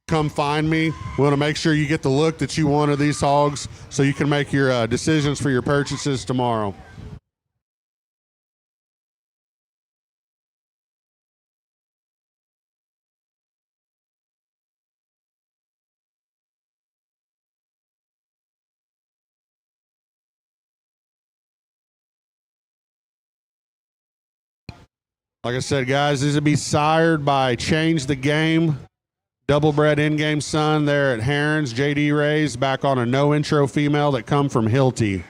come find me. We want to make sure you get the look that you want of these hogs so you can make your decisions for your purchases tomorrow. Like I said, guys, these will be sired by Change the Game, double bred in-game son there at Herons, JD Rays, back on a no intro female that come from Hilty.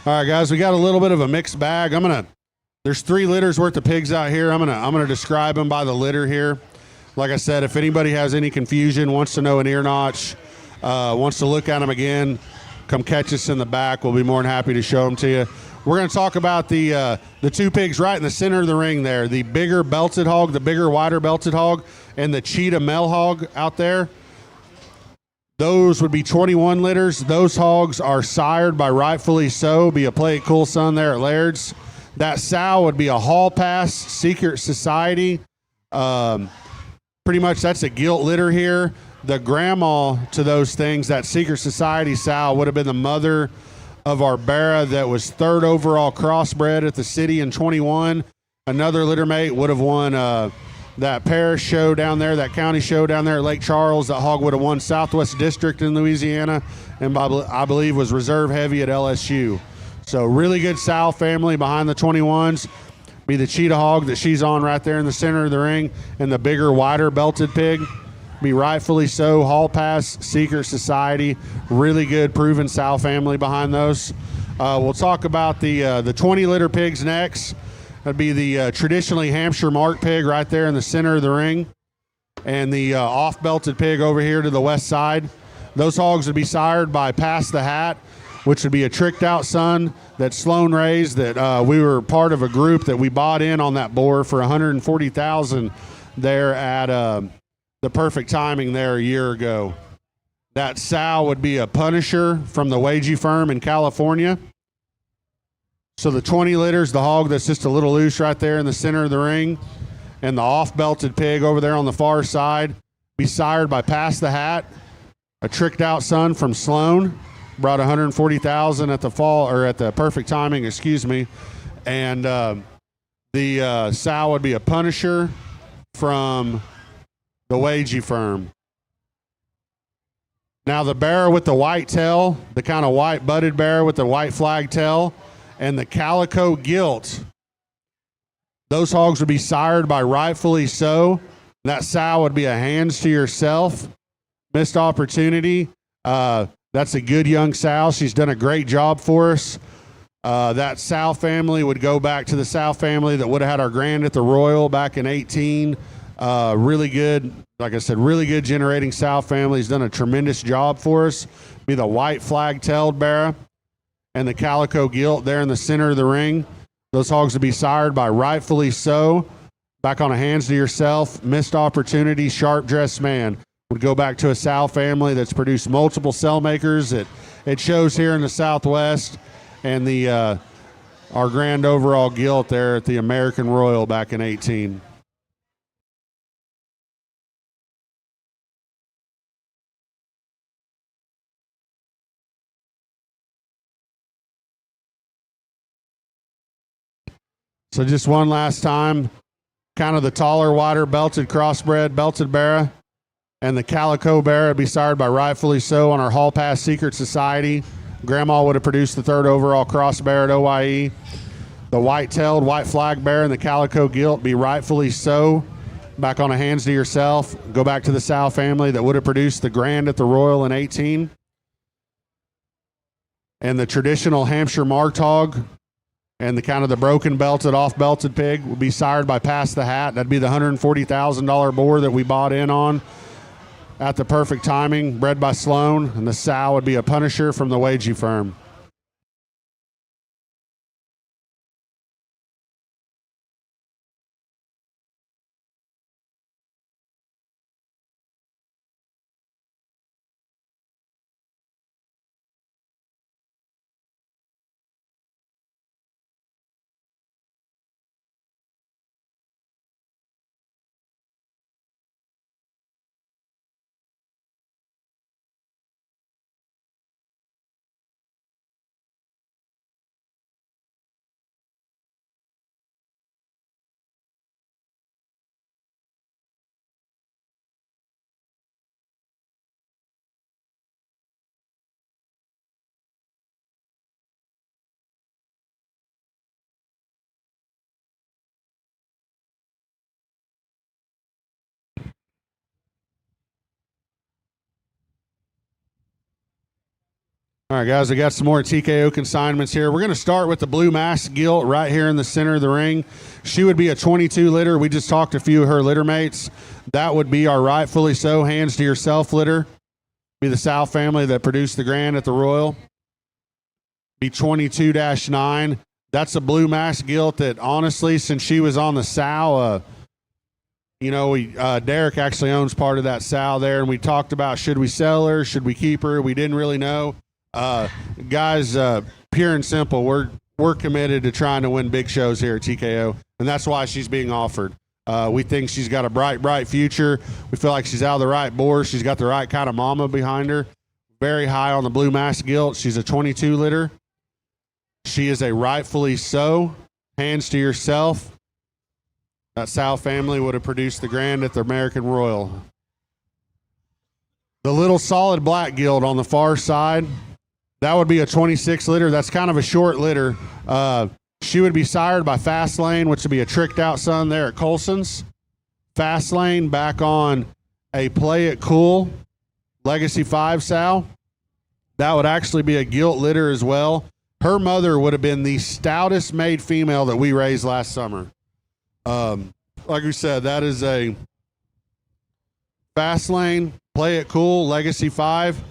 All right, guys, we got a little bit of a mixed bag. There's 3 litters worth of pigs out here. I'm gonna describe them by the litter here. Like I said, if anybody has any confusion, wants to know an ear notch, wants to look at them again, come catch us in the back. We'll be more than happy to show them to you. We're going to talk about the 2 pigs right in the center of the ring there, the bigger belted hog, the bigger, wider belted hog, and the cheetah male hog out there. Those would be 21 litters. Those hogs are sired by Rightfully So, be a Play It Cool son there at Laird's. That sow would be a Hall Pass Secret Society. Pretty much that's a gilt litter here. The grandma to those things, that Secret Society sow, would have been the mother of our Barra that was 3rd overall crossbred at the city in 21. Another litter mate would have won that parish show down there, that county show down there at Lake Charles. That hog would have won Southwest District in Louisiana, and I believe was reserve heavy at LSU. So really good sow family behind the 21s. Be the cheetah hog that she's on right there in the center of the ring, and the bigger, wider belted pig. Be Rightfully So, Hall Pass, Secret Society. Really good, proven sow family behind those. We'll talk about the 20 litter pigs next. That'd be the traditionally Hampshire Mark pig right there in the center of the ring, and the off-belted pig over here to the west side. Those hogs would be sired by Pass the Hat, which would be a tricked-out son that Sloan raised. That we were part of a group that we bought in on that boar for $140,000 there at the Perfect Timing there a year ago. That sow would be a Punisher from the Wagey Firm in California. So the 20 litters, the hog that's just a little loose right there in the center of the ring, and the off-belted pig over there on the far side, be sired by Pass the Hat, a tricked-out son from Sloan, brought $140,000 at the fall, or at the Perfect Timing, excuse me, and the sow would be a Punisher from the Wagey Firm. Now the bear with the white tail, the kind of white butted bear with the white flag tail, and the calico gilt, those hogs would be sired by Rightfully So. That sow would be a Hands to Yourself. Missed opportunity. That's a good young sow. She's done a great job for us. That sow family would go back to the sow family that would have had our grand at the Royal back in 18. Really good, like I said, really good generating sow family. He's done a tremendous job for us. Be the white flag-tailed bear and the calico gilt there in the center of the ring. Those hogs would be sired by Rightfully So. Back on a Hands to Yourself. Missed opportunity. Sharp Dressed Man would go back to a sow family that's produced multiple cell makers. It shows here in the Southwest, and the our grand overall gilt there at the American Royal back in 18. So just one last time, kind of the taller, wider belted crossbred, belted Barra, and the Calico Barra would be sired by Rightfully So on our Hall Pass Secret Society. Grandma would have produced the 3rd overall cross bear at OYE. The white-tailed, white flag bear and the Calico Gilt be Rightfully So back on a Hands to Yourself. Go back to the Sow family that would have produced the Grand at the Royal in 18. And the traditional Hampshire Martog and the kind of the broken belted, off-belted pig would be sired by Pass the Hat. That'd be the $140,000 boar that we bought in on at the perfect timing, bred by Sloan. And the sow would be a Punisher from the Wagey firm. All right, guys, we got some more TKO consignments here. We're going to start with the Blue Mask Gilt right here in the center of the ring. She would be a 22 litter. We just talked to a few of her litter mates. That would be our Rightfully So Hands to Yourself litter. Be the Sow family that produced the Grand at the Royal. Be 22-9. That's a Blue Mask Gilt that, honestly, since she was on the Sow, Derek actually owns part of that sow there, and we talked about should we sell her, should we keep her. We didn't really know. Guys, pure and simple, we're committed to trying to win big shows here at TKO, and that's why she's being offered. We think she's got a bright future. We feel like she's out of the right boar. She's got the right kind of mama behind her. Very high on the Blue Mask Gilt. She's a 22 litter. She is a Rightfully So Hands to Yourself. That sow family would have produced the Grand at the American Royal. The little solid black Gilt on the far side, that would be a 26 litter. That's kind of a short litter. She would be sired by Fastlane, which would be a tricked out son there at Colson's. Fastlane back on a Play It Cool Legacy 5 sow. That would actually be a Gilt litter as well. Her mother would have been the stoutest made female that we raised last summer. Like we said, that is a Fastlane, Play It Cool, Legacy 5.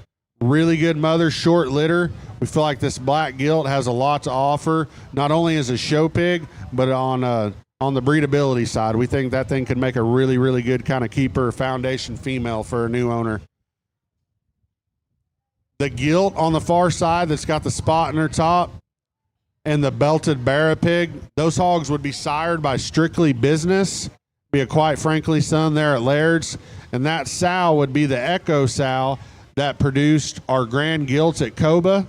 Really good mother, short litter. We feel like this black Gilt has a lot to offer, not only as a show pig, but on the breedability side. We think that thing could make a really, really good kind of keeper foundation female for a new owner. The Gilt on the far side that's got the spot in her top and the belted Barra pig, those hogs would be sired by Strictly Business, be a Quite Frankly son there at Laird's, and that sow would be the Echo sow that produced our Grand Gilts at Coba.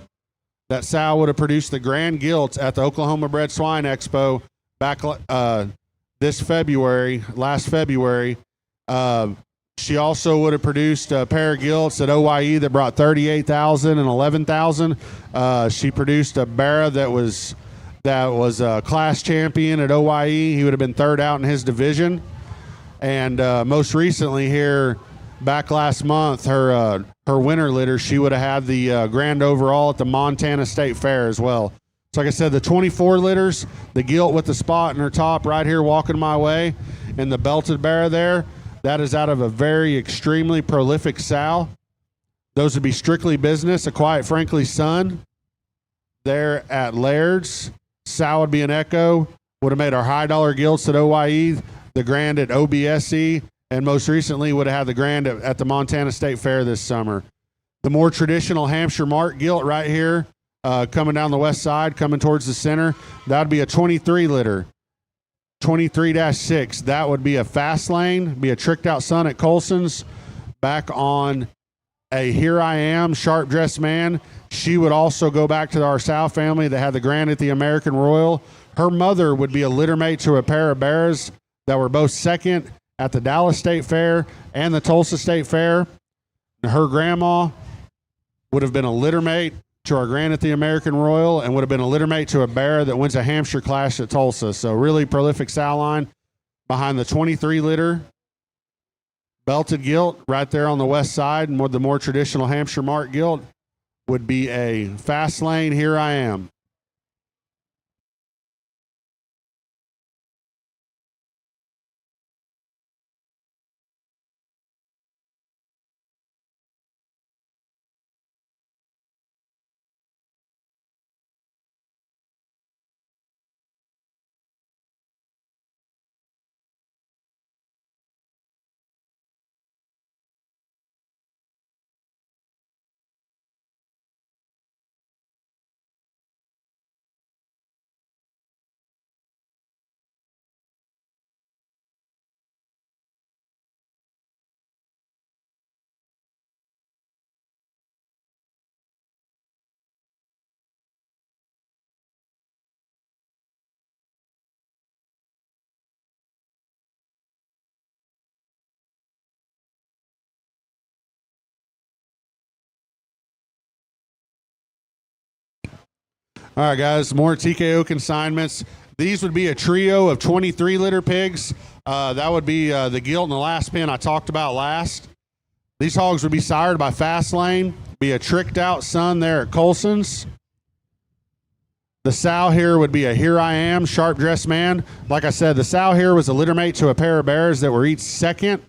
That sow would have produced the Grand Gilts at the Oklahoma Bred Swine Expo back last February. She also would have produced a pair of Gilts at OYE that brought 38,000 and 11,000. She produced a Barra that was a class champion at OYE. He would have been third out in his division. And most recently here, back last month, her winter litter, she would have had the Grand overall at the Montana State Fair as well. So like I said, the 24 litters, the Gilt with the spot in her top right here walking my way, and the belted Barra there, that is out of a very extremely prolific sow. Those would be Strictly Business, a Quite Frankly son there at Laird's. Sow would be an Echo, would have made our high dollar Gilts at OYE, the Grand at OBSE, and most recently would have had the Grand at the Montana State Fair this summer. The more traditional Hampshire Mart Gilt right here, coming down the west side, coming towards the center, that would be a 23 litter. 23-6. That would be a Fastlane, be a tricked out son at Colson's, back on a Here I Am Sharp Dressed Man. She would also go back to our sow family that had the grant at the American Royal. Her mother would be a litter mate to a pair of bears that were both second at the Dallas State Fair and the Tulsa State Fair. Her grandma would have been a litter mate to our grant at the American Royal and would have been a litter mate to a bear that wins a Hampshire Clash at Tulsa. So really prolific sow line. Behind the 23 litter belted gilt right there on the west side, and the more traditional Hampshire Mark gilt would be a Fast Lane Here I Am. All right, guys, more TKO consignments. These would be a trio of 23 litter pigs. That would be the gilt and the last pin I talked about last. These hogs would be sired by Fast Lane, be a tricked out son there at Colson's. The sow here would be a Here I Am Sharp Dressed Man. Like I said, the sow here was a litter mate to a pair of bears that were each second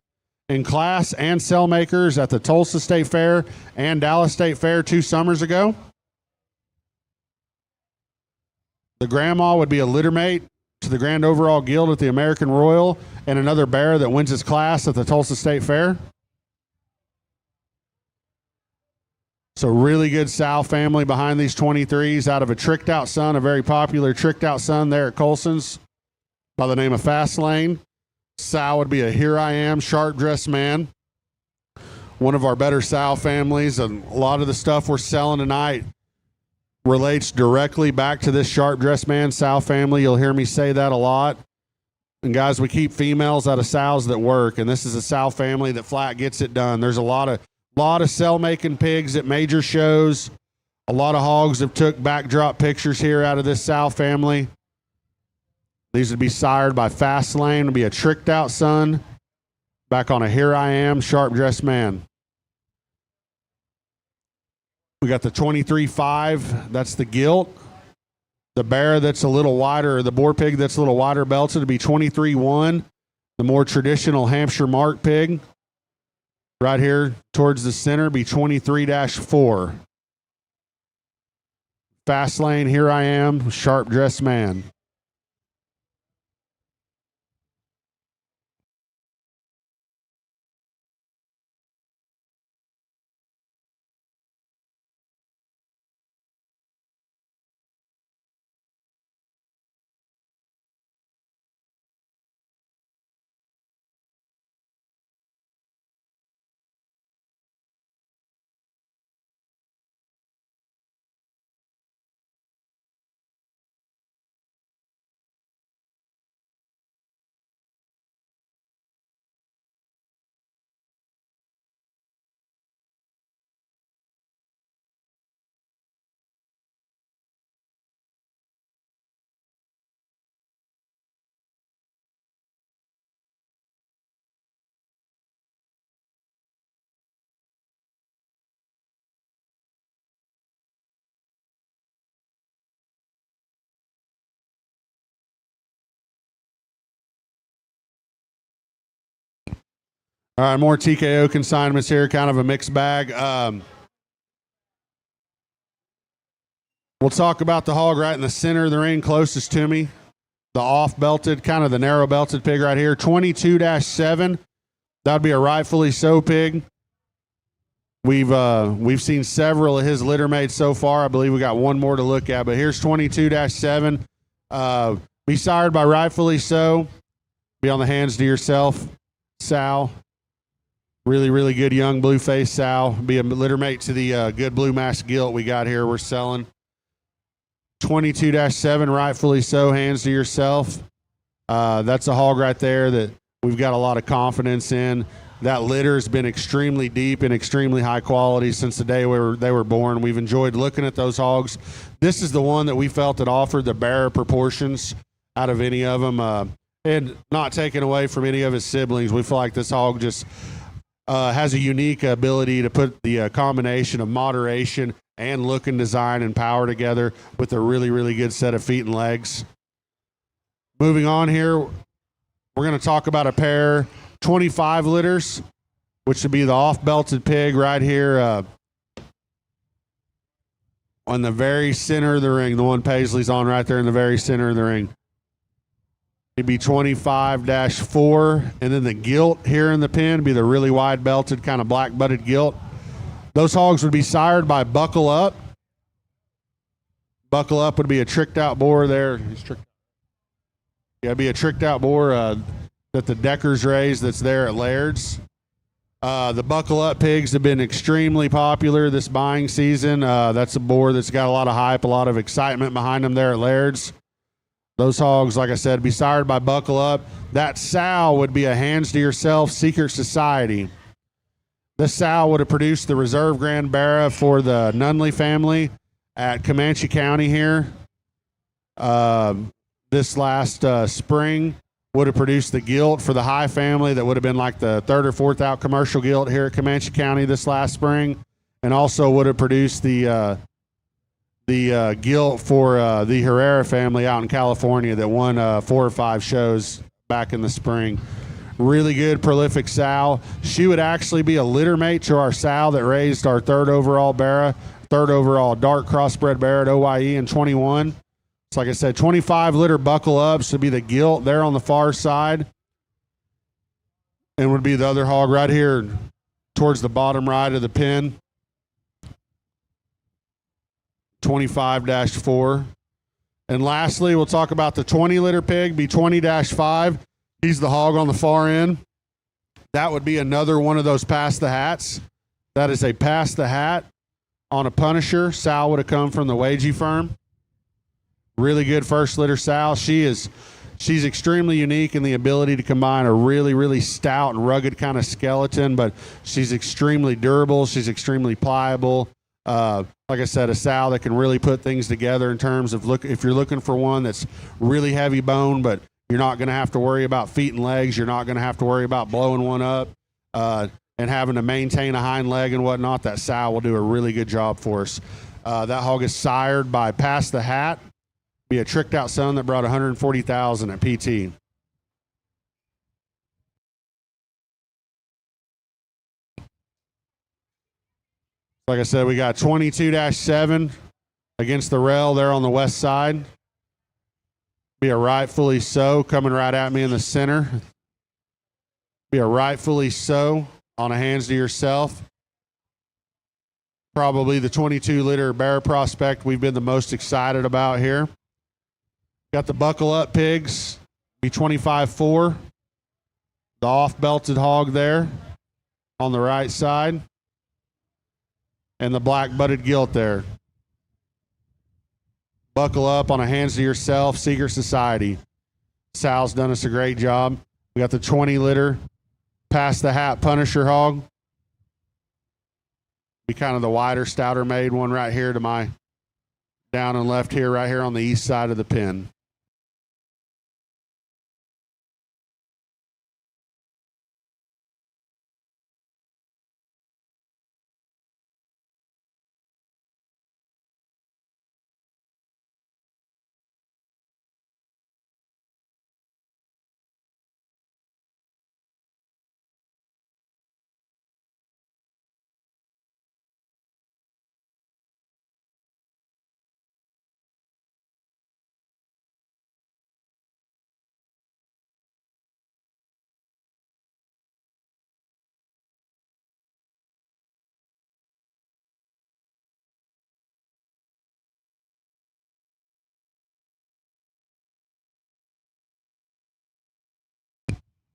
in class and cell makers at the Tulsa State Fair and Dallas State Fair 2 summers ago. The grandma would be a litter mate to the Grand Overall Guild at the American Royal and another bear that wins his class at the Tulsa State Fair. So really good sow family behind these 23s out of a tricked out son, a very popular tricked out son there at Colson's by the name of Fast Lane. Sow would be a Here I Am Sharp Dressed Man. One of our better sow families, and a lot of the stuff we're selling tonight relates directly back to this Sharp Dressed Man sow family. You'll hear me say that a lot. And guys, we keep females out of sows that work, and this is a sow family that flat gets it done. There's a lot of cell making pigs at major shows. A lot of hogs have took backdrop pictures here out of this sow family. These would be sired by Fast Lane, would be a tricked out son back on a Here I Am Sharp Dressed Man. We got the 23.5, that's the gilt. The bear that's a little wider, or the boar pig that's a little wider belted would be 23.1. The more traditional Hampshire Mark pig, right here towards the center, be 23-4. Fast Lane, Here I Am, Sharp Dressed Man. All right, more TKO consignments here, kind of a mixed bag. We'll talk about the hog right in the center of the ring, closest to me. The off-belted, kind of the narrow-belted pig right here, 22-7. That would be a rightfully so pig. We've seen several of his litter mates so far. I believe we got one more to look at, but here's 22-7. Be sired by rightfully so. Be on the hands to yourself, sow. Really, really good young blue face sow. Be a litter mate to the good blue mass gilt we got here. We're selling 22-7, rightfully so. Hands to yourself. That's a hog right there that we've got a lot of confidence in. That litter has been extremely deep and extremely high quality since the day they were born. We've enjoyed looking at those hogs. This is the one that we felt that offered the better proportions out of any of them, and not taken away from any of his siblings. We feel like this hog just has a unique ability to put the combination of moderation and look and design and power together with a really, really good set of feet and legs. Moving on here, we're going to talk about a pair 25 litters, which would be the off-belted pig right here on the very center of the ring, the one Paisley's on right there in the very center of the ring. It'd be 25-4, and then the gilt here in the pen would be the really wide-belted kind of black-butted gilt. Those hogs would be sired by Buckle Up. Buckle Up would be a tricked-out boar there. Yeah, it'd be a tricked-out boar that the Deckers raised that's there at Laird's. The Buckle Up pigs have been extremely popular this buying season. That's a boar that's got a lot of hype, a lot of excitement behind them there at Laird's. Those hogs, like I said, be sired by Buckle Up. That sow would be a Hands to Yourself Secret Society. This sow would have produced the Reserve Grand Barra for the Nunley family at Comanche County here. This last spring would have produced the gilt for the High family that would have been like the third or fourth out commercial gilt here at Comanche County this last spring, and also would have produced the gilt for the Herrera family out in California that won 4 or 5 shows back in the spring. Really good, prolific sow. She would actually be a litter mate to our sow that raised our third overall Barra, third overall dark crossbred Barra at OYE in 21. So like I said, 25 litter Buckle Ups would be the gilt there on the far side, and would be the other hog right here towards the bottom right of the pen. 25-4. And lastly, we'll talk about the 20 litter pig, be 20-5. He's the hog on the far end. That would be another one of those pass the hats. That is a pass the hat on a Punisher. Sow would have come from the Wagey firm. Really good first litter sow. She's extremely unique in the ability to combine a really, really stout and rugged kind of skeleton, but she's extremely durable. She's extremely pliable. Like I said, a sow that can really put things together in terms of if you're looking for one that's really heavy bone, but you're not going to have to worry about feet and legs. You're not going to have to worry about blowing one up and having to maintain a hind leg and whatnot. That sow will do a really good job for us. That hog is sired by Pass the Hat. Be a tricked out son that brought 140,000 at PT. Like I said, we got 22-7 against the rail there on the west side. Be a rightfully so coming right at me in the center. Be a rightfully so on a Hands to Yourself. Probably the 22 liter Bear prospect we've been the most excited about here. Got the Buckle Up pigs, be 25-4. The off-belted hog there on the right side. And the black-butted gilt there. Buckle Up on a Hands to Yourself Secret Society. Sal's done us a great job. We got the 20 liter Pass the Hat Punisher hog. Be kind of the wider, stouter made one right here to my down and left here, right here on the east side of the pen.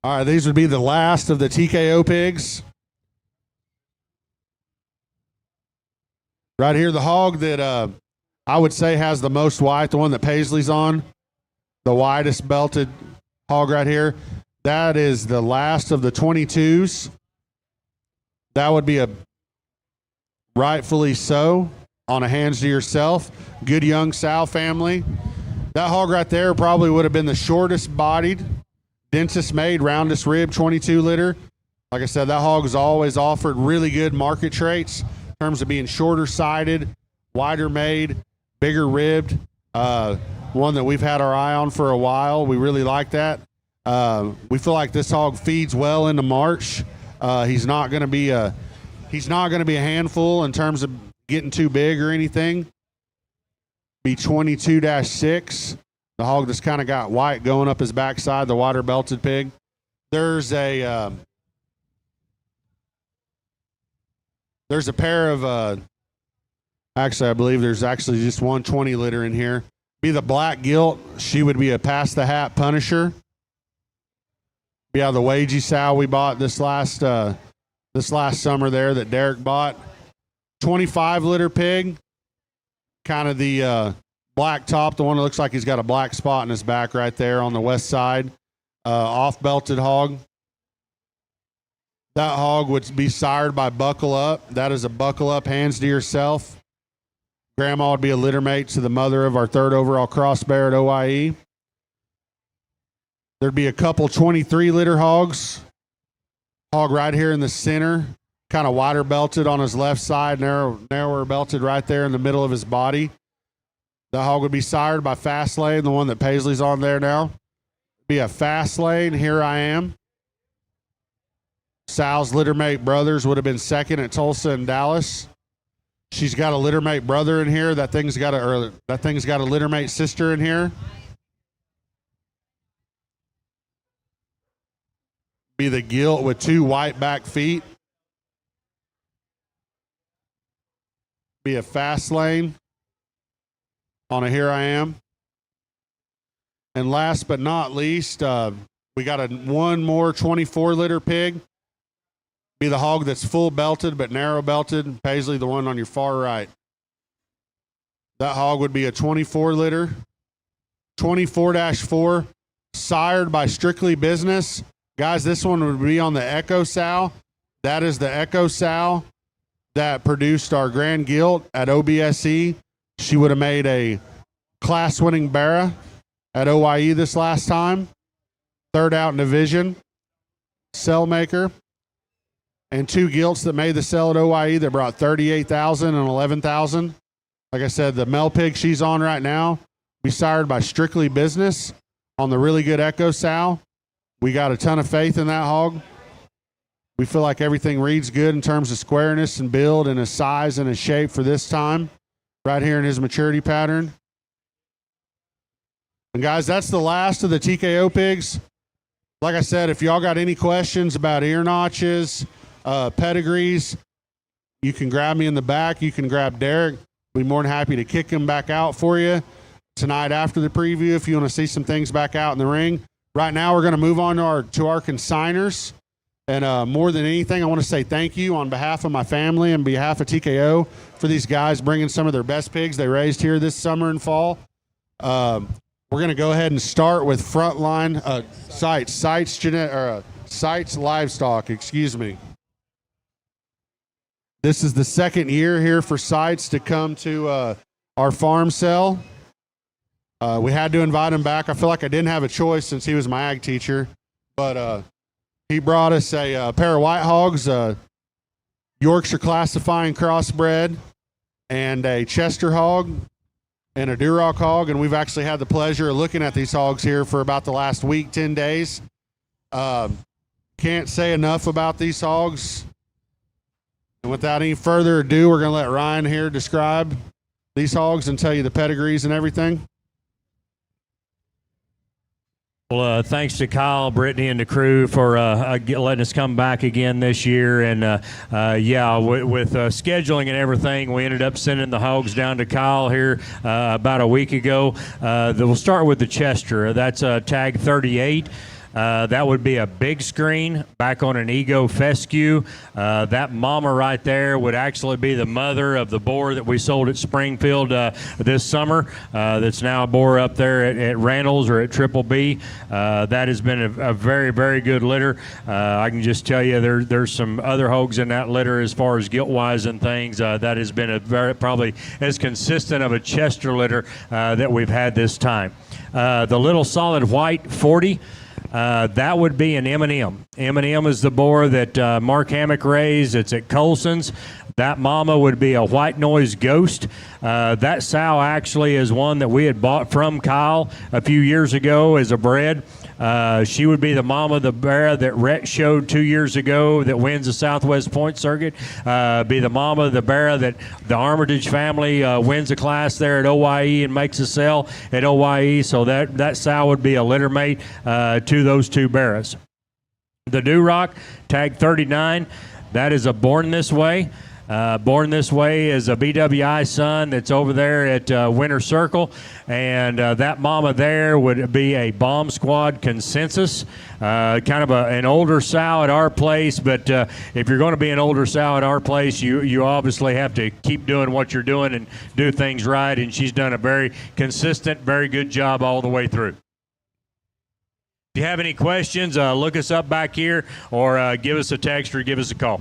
All right, these would be the last of the TKO pigs. Right here, the hog that I would say has the most white, the one that Paisley's on, the widest belted hog right here. That is the last of the 22s. That would be a rightfully so on a hands to yourself. Good young sow family. That hog right there probably would have been the shortest bodied, densest made, roundest rib 22 liter. Like I said, that hog has always offered really good market traits in terms of being shorter sided, wider made, bigger ribbed. One that we've had our eye on for a while. We really like that. We feel like this hog feeds well into March. He's not going to be a handful in terms of getting too big or anything. Be 22-6. The hog just kind of got white going up his backside, the water belted pig. There's a pair of actually I believe there's actually just one 20 liter in here. Be the black gilt. She would be a pass the hat Punisher. Be out of the wagey sow we bought this last summer there that Derek bought. 25 liter pig. Kind of the black top, the one that looks like he's got a black spot in his back right there on the west side. Off belted hog. That hog would be sired by Buckle Up. That is a Buckle Up, hands to yourself. Grandma would be a litter mate to the mother of our third overall cross bear at OIE. There'd be a couple 23 liter hogs. Hog right here in the center, kind of wider belted on his left side, narrower belted right there in the middle of his body. The hog would be sired by Fast Lane, the one that Paisley's on there now. Be a Fast Lane, Here I Am. Sal's littermate brothers would have been second at Tulsa and Dallas. She's got a littermate brother in here. That thing's got a littermate sister in here. Be the gilt with two white back feet. Be a Fast Lane on a Here I Am. And last but not least, we got one more 24 liter pig. Be the hog that's full belted but narrow belted. Paisley, the one on your far right. That hog would be a 24 liter, 24-4, sired by Strictly Business. Guys, this one would be on the Echo sow. That is the Echo sow that produced our Grand Gilt at OBSE. She would have made a class-winning Barra at OIE this last time. Third out in division. Cell maker. And two gilts that made the sell at OIE that brought 38,000 and 11,000. Like I said, the male pig she's on right now, be sired by Strictly Business on the really good Echo sow. We got a ton of faith in that hog. We feel like everything reads good in terms of squareness and build and his size and his shape for this time, right here in his maturity pattern. And guys, that's the last of the TKO pigs. Like I said, if y'all got any questions about ear notches, pedigrees, you can grab me in the back. You can grab Derek. We'd be more than happy to kick him back out for you tonight after the preview if you want to see some things back out in the ring. Right now, we're going to move on to our consigners. And more than anything, I want to say thank you on behalf of my family and behalf of TKO for these guys bringing some of their best pigs they raised here this summer and fall. We're going to go ahead and start with Frontline Sites Livestock. Excuse me. This is the second year here for Sites to come to our farm sale. We had to invite him back. I feel like I didn't have a choice since he was my ag teacher, but he brought us a pair of white hogs, Yorkshire classifying crossbred, and a Chester hog and a Duroc hog, and we've actually had the pleasure of looking at these hogs here for about the last week, 10 days. Can't say enough about these hogs. And without any further ado, we're going to let Ryan here describe these hogs and tell you the pedigrees and everything. Well, thanks to Kyle, Brittany, and the crew for letting us come back again this year. And, with scheduling and everything, we ended up sending the hogs down to Kyle here about a week ago. We'll start with the Chester. That's tag 38. That would be a big screen back on an Ego Fescue. That mama right there would actually be the mother of the boar that we sold at Springfield this summer. That's now a boar up there at Randall's or at Triple B. That has been a very, very good litter. I can just tell you there's some other hogs in that litter as far as gilt-wise and things. That has been a probably as consistent of a Chester litter that we've had this time. The little solid white 40, that would be an M&M. M&M is the boar that Mark Hammock raised. It's at Colson's. That mama would be a White Noise Ghost. That sow actually is one that we had bought from Kyle a few years ago as a bred. She would be the mama of the bear that Rhett showed 2 years ago that wins the Southwest Point Circuit. Be the mama of the bear that the Armitage family wins a class there at OYE and makes a sale at OYE. So that sow would be a litter mate to those two bears. The Duroc, tag 39, that is a Born This Way. Born This Way is a BWI son that's over there at Winter Circle, and that mama there would be a Bomb Squad Consensus, kind of an older sow at our place, but if you're going to be an older sow at our place, you obviously have to keep doing what you're doing and do things right, and she's done a very consistent, very good job all the way through. If you have any questions, look us up back here or give us a text or give us a call.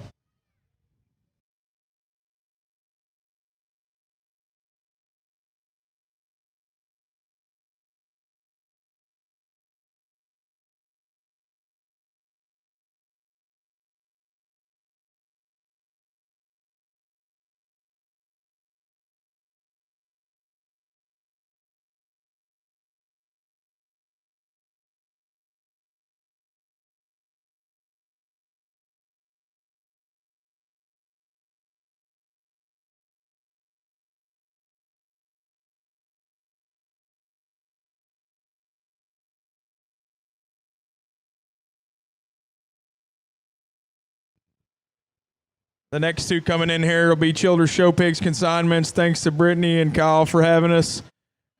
The next two coming in here will be Childers Show Pigs consignments. Thanks to Brittany and Kyle for having us.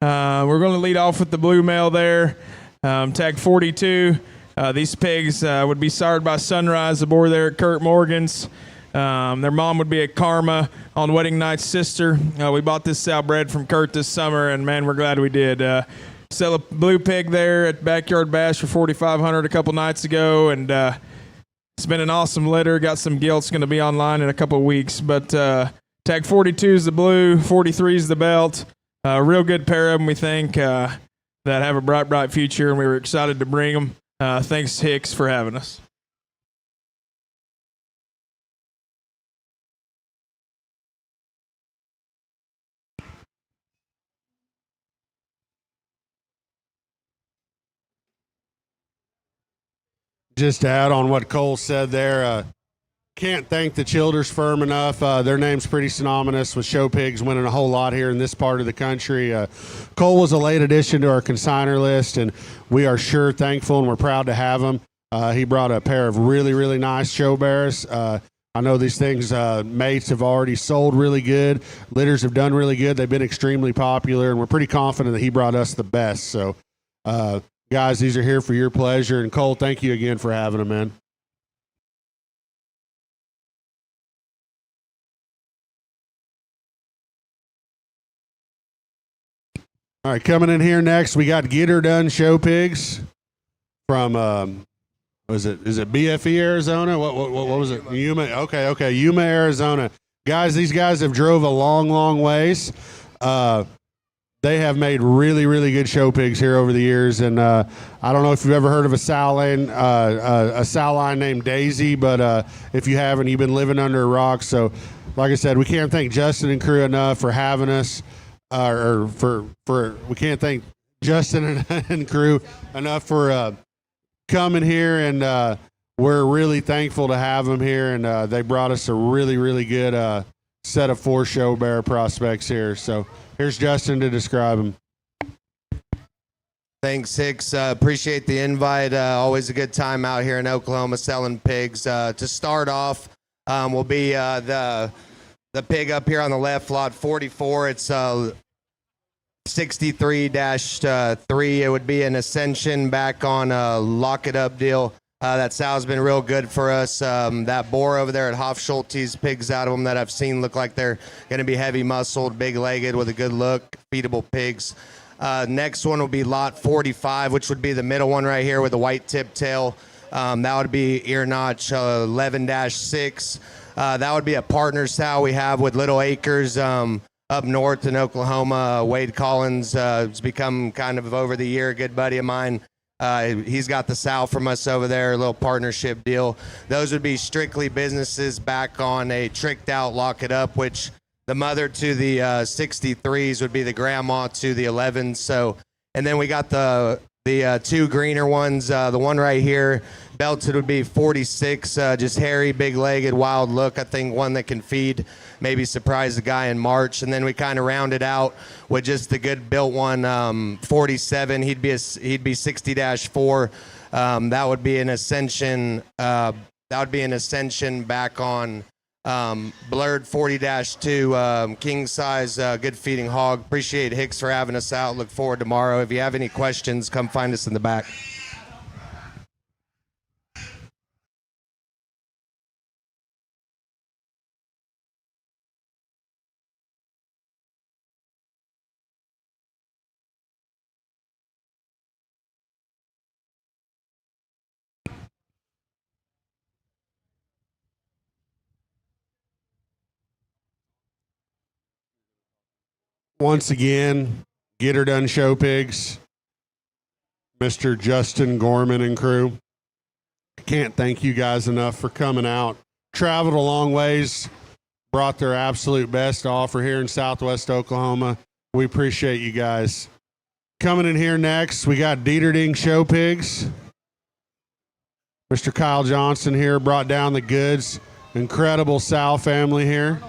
We're going to lead off with the blue male there, tag 42. These pigs would be sired by Sunrise, the boar there at Kurt Morgan's. Their mom would be a Karma on Wedding Night's sister. We bought this sow bred from Kurt this summer, and man, we're glad we did. Sell a blue pig there at Backyard Bash for $4,500 a couple nights ago, and it's been an awesome litter. Got some gilts, going to be online in a couple of weeks. But tag 42 is the blue, 43 is the belt. Real good pair of them, we think, that have a bright, bright future, and we were excited to bring them. Thanks, Hicks, for having us. Just to add on what Cole said there, can't thank the Childers firm enough. Their name's pretty synonymous with show pigs winning a whole lot here in this part of the country. Cole was a late addition to our consignor list, and we are sure thankful and we're proud to have him. He brought a pair of really, really nice show bears. I know these things, mates have already sold really good. Litters have done really good. They've been extremely popular, and we're pretty confident that he brought us the best. So, guys, these are here for your pleasure. And Cole, thank you again for having them, man. All right, coming in here next, we got Get Her Done Show Pigs from, is it BFE Arizona? What was it? Yuma. Okay, Yuma, Arizona. Guys, these guys have drove a long ways. They have made really, really good show pigs here over the years, and I don't know if you've ever heard of a sow line named Daisy, but if you haven't, you've been living under a rock. So, like I said, we can't thank Justin and crew enough for having us, we can't thank Justin and crew enough for coming here, and we're really thankful to have them here, and they brought us a really, really good set of 4 show bear prospects here. So here's Justin to describe them. Thanks, Hicks. Appreciate the invite. Always a good time out here in Oklahoma selling pigs. To start off, will be the pig up here on the left, lot 44. It's 63-3, it would be an Ascension back on a Lock It Up deal. That sow's been real good for us. That boar over there at Hofschulte's, pigs out of them that I've seen look like they're going to be heavy muscled, big legged with a good look, feedable pigs. Next one will be lot 45, which would be the middle one right here with the white tip tail. That would be ear notch 11-6. That would be a partner sow we have with Little Acres up north in Oklahoma. Wade Collins has become kind of over the year a good buddy of mine. He's got the sow from us over there, a little partnership deal. Those would be strictly businesses back on a tricked out Lock It Up, which the mother to the 63s would be the grandma to the 11s. So, and then we got the two greener ones. The one right here, belted, would be 46, just hairy, big-legged, wild look. I think one that can feed, maybe surprise the guy in March. And then we kind of rounded out with just the good built one, 47. He'd be 60-4. That would be an Ascension. That would be an Ascension back on blurred 40-2, king size, good feeding hog. Appreciate Hicks for having us out. Look forward to tomorrow. If you have any questions, come find us in the back. Once again, Get Her Done Show Pigs, Mr. Justin Gorman and crew. Can't thank you guys enough for coming out. Traveled a long ways, brought their absolute best to offer here in Southwest Oklahoma. We appreciate you guys. Coming in here next, we got Dieterding Show Pigs. Mr. Kyle Johnson here brought down the goods. Incredible sow family here.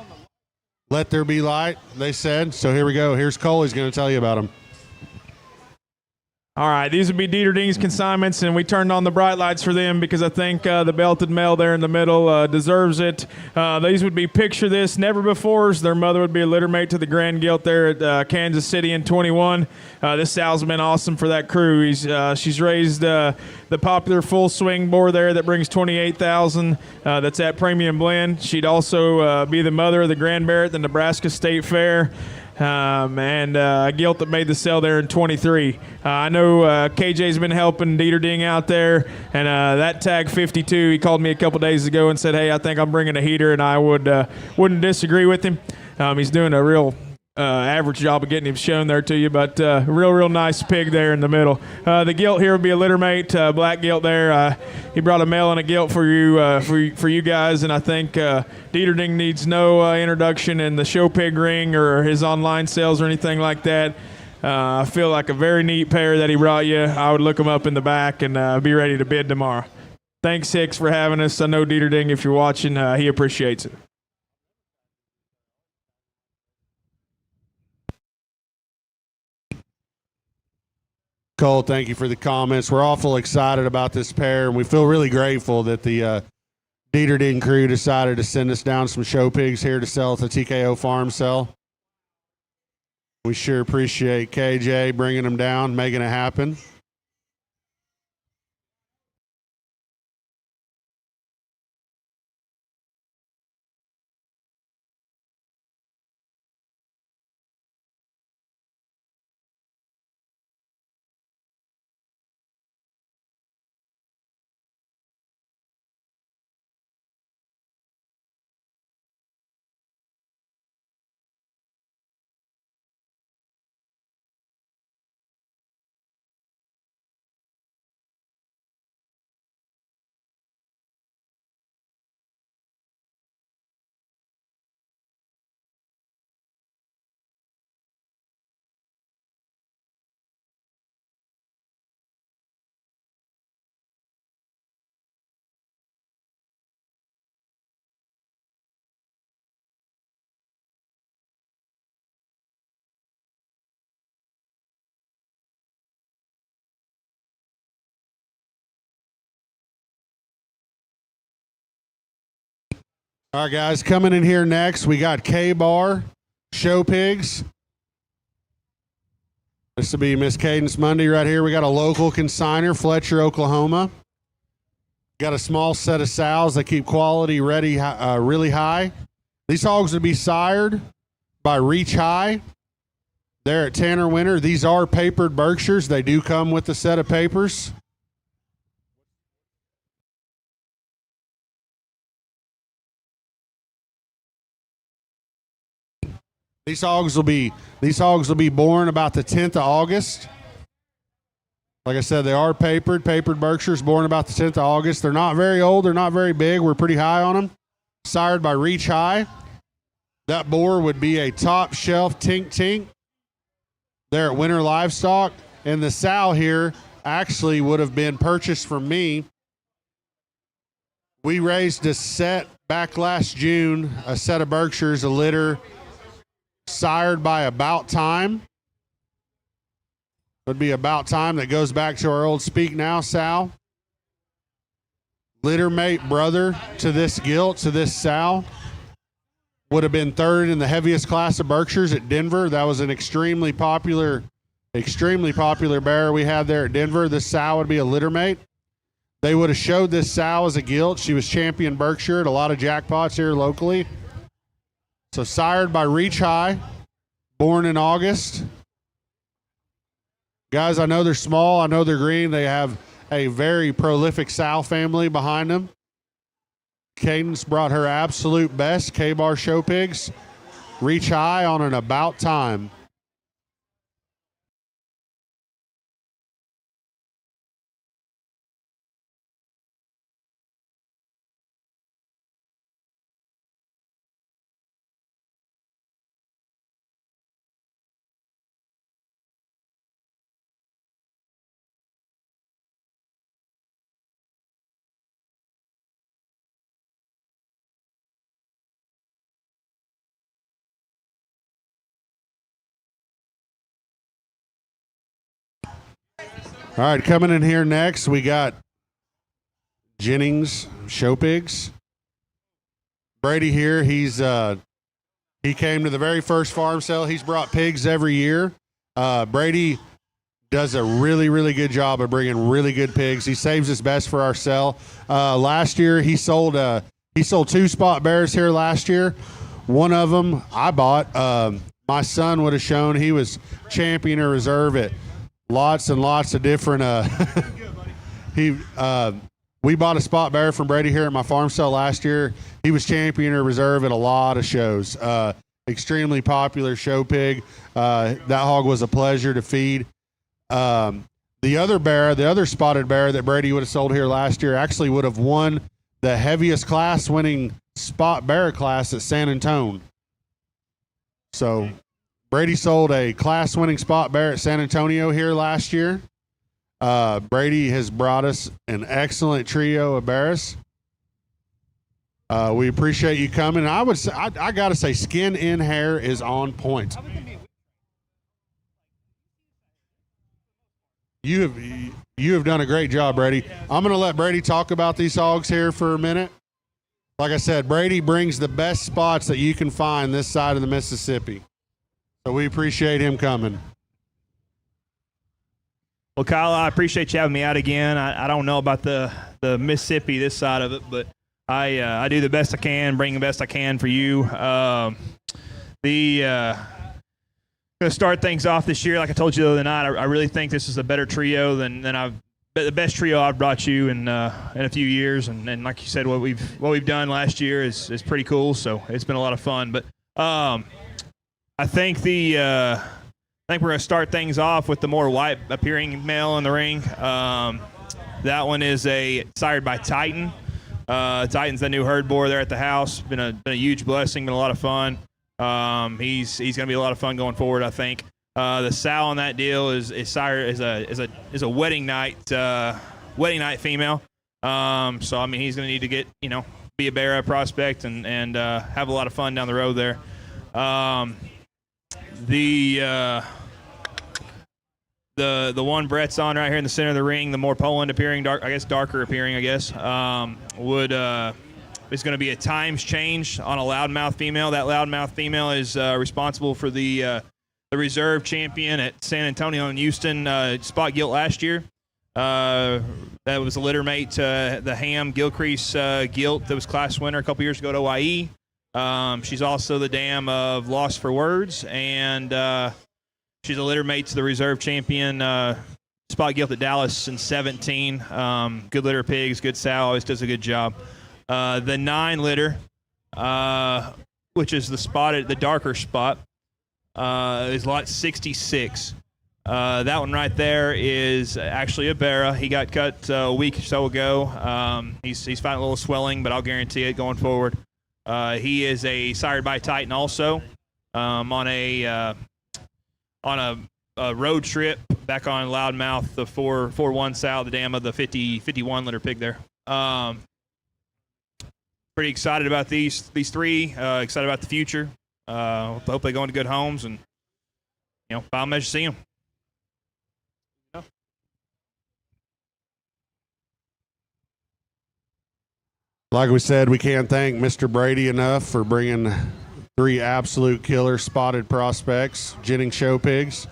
Let there be light, they said. So here we go. Here's Cole. He's going to tell you about them. All right, these would be Dieterding's consignments, and we turned on the bright lights for them because I think the belted male there in the middle deserves it. These would be picture this, never befores. Their mother would be a litter mate to the Grand Gilt there at Kansas City in 21. This sow's been awesome for that crew. She's raised the popular full swing boar there that brings 28,000. That's at Premium Blend. She'd also be the mother of the Grand Bear at the Nebraska State Fair. And a gilt that made the sale there in 23. I know KJ's been helping Dieterding out there, and that tag 52, he called me a couple days ago and said, hey, I think I'm bringing a heater, and I wouldn't disagree with him. He's doing a real average job of getting him shown there to you, but real nice pig there in the middle. The gilt here would be a litter mate, black gilt there. He brought a male and a gilt for you guys, and I think Dieterding needs no introduction in the show pig ring or his online sales or anything like that. I feel like a very neat pair that he brought you. I would look him up in the back and be ready to bid tomorrow. Thanks, Hicks, for having us. I know Dieterding, if you're watching, he appreciates it. Cole, thank you for the comments. We're awful excited about this pair, and we feel really grateful that the Dieterding crew decided to send us down some show pigs here to sell at the TKO farm sale. We sure appreciate KJ bringing them down, making it happen. All right, guys, coming in here next, we got K-Bar, Show Pigs. This will be Miss Cadence Monday right here. We got a local consigner, Fletcher, Oklahoma. Got a small set of sows that keep quality ready, really high. These hogs would be sired by Reach High. They're at Tanner Winter. These are papered Berkshires. They do come with a set of papers. These hogs will be born about the 10th of August. Like I said, they are papered Berkshires, born about the 10th of August. They're not very old. They're not very big. We're pretty high on them. Sired by Reach High. That boar would be a top shelf Tink Tink. They're at Winter Livestock. And the sow here actually would have been purchased from me. We raised a set back last June, a set of Berkshires, a litter, sired by About Time. Would be About Time. That goes back to our old Speak Now sow. Litter mate brother to this gilt, to this sow. Would have been third in the heaviest class of Berkshires at Denver. That was an extremely popular bear we had there at Denver. This sow would be a litter mate. They would have showed this sow as a gilt. She was champion Berkshire at a lot of jackpots here locally. So sired by Reach High, born in August. Guys, I know they're small. I know they're green. They have a very prolific sow family behind them. Cadence brought her absolute best K-Bar show pigs. Reach High on an About Time. All right, coming in here next, we got Jennings show pigs. Brady here, he came to the very first farm sale. He's brought pigs every year. Brady does a really, really good job of bringing really good pigs. He saves his best for our sale. Last year, he sold 2 spot bears here last year. One of them I bought. My son would have shown he was champion or reserve at lots and lots of different. We bought a spot bear from Brady here at my farm sale last year. He was champion or reserve at a lot of shows. Extremely popular show pig. That hog was a pleasure to feed. The other spotted bear that Brady would have sold here last year actually would have won the heaviest class winning spot bear class at San Antonio. So Brady sold a class-winning spot bear at San Antonio here last year. Brady has brought us an excellent trio of bears. We appreciate you coming. I would say, I got to say, skin in hair is on point. You have done a great job, Brady. I'm going to let Brady talk about these hogs here for a minute. Like I said, Brady brings the best spots that you can find this side of the Mississippi. So we appreciate him coming. Well, Kyle, I appreciate you having me out again. I don't know about the Mississippi, this side of it, but I do the best I can, bring the best I can for you. Going to start things off this year. Like I told you the other night, I really think this is a better trio than the best trio I've brought you in a few years. And like you said, what we've done last year is pretty cool. So it's been a lot of fun. But I think we're going to start things off with the more white appearing male in the ring. That one is sired by Titan. Titan's the new herd boar there at the house. Been a huge blessing. Been a lot of fun. He's going to be a lot of fun going forward, I think. The sow on that deal is a wedding night female. So I mean, he's going to need to get be a bear prospect and have a lot of fun down the road there. The one Brett's on right here in the center of the ring, the more Poland appearing, darker appearing, is going to be a times change on a loudmouth female. That loudmouth female is responsible for the the reserve champion at San Antonio and Houston, spot gilt last year. That was a litter mate to the Ham Gilcrease gilt that was class winner a couple years ago at OIE. She's also the dam of Lost for Words, and she's a litter mate to the reserve champion spot gilt at Dallas in 17. Good litter pigs, good sow, always does a good job. The 9 litter, which is the darker spot, is lot 66. That one right there is actually a Barra. He got cut a week or so ago. He's fighting a little swelling, but I'll guarantee it going forward. He is a sired by Titan also, on a road trip back on Loudmouth, the 4-1 sow, the dam of the 51 litter pig there. Pretty excited about these 3. Excited about the future. Hope they go into good homes, and file measure see them. Like we said, we can't thank Mr. Brady enough for bringing 3 absolute killer spotted prospects, Jennings show pigs.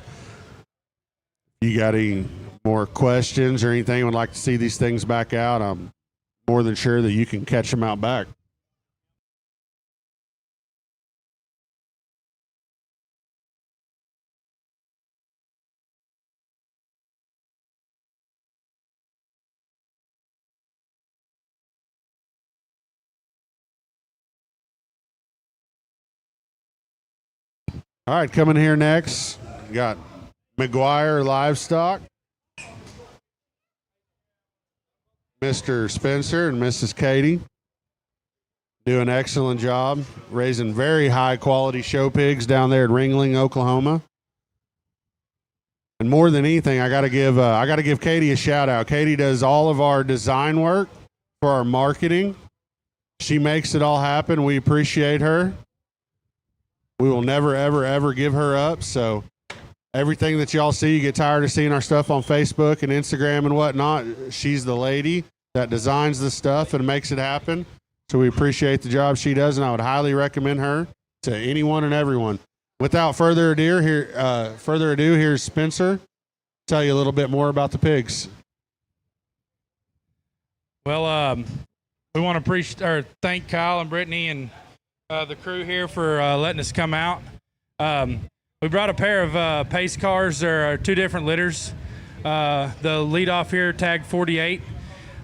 You got any more questions or anything would like to see these things back out? I'm more than sure that you can catch them out back. All right, coming here next, we got McGuire Livestock, Mr. Spencer and Mrs. Katie do an excellent job raising very high quality show pigs down there at Ringling, Oklahoma. And more than anything, I got to give Katie a shout out. Katie does all of our design work for our marketing. She makes it all happen. We appreciate her. We will never, ever, ever give her up. So everything that y'all see, you get tired of seeing our stuff on Facebook and Instagram and whatnot. She's the lady that designs the stuff and makes it happen. So we appreciate the job she does, and I would highly recommend her to anyone and everyone. Without further ado, here's Spencer. Tell you a little bit more about the pigs. Well, we want to thank Kyle and Brittany and the crew here for letting us come out. We brought a pair of pace cars. There are 2 different litters. The lead off here, tag 48.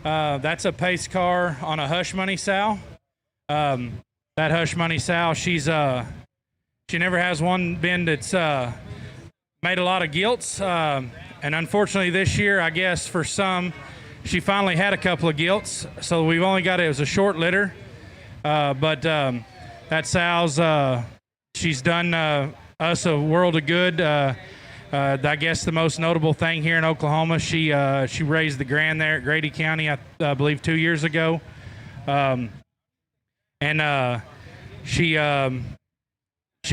That's a pace car on a Hush Money sow. That Hush Money sow, she never has one been that's made a lot of gilts. And unfortunately this year, I guess for some, she finally had a couple of gilts. So we've only got it was a short litter. But that sow's, she's done us a world of good. I guess the most notable thing here in Oklahoma, she raised the Grand there at Grady County, I believe 2 years ago. She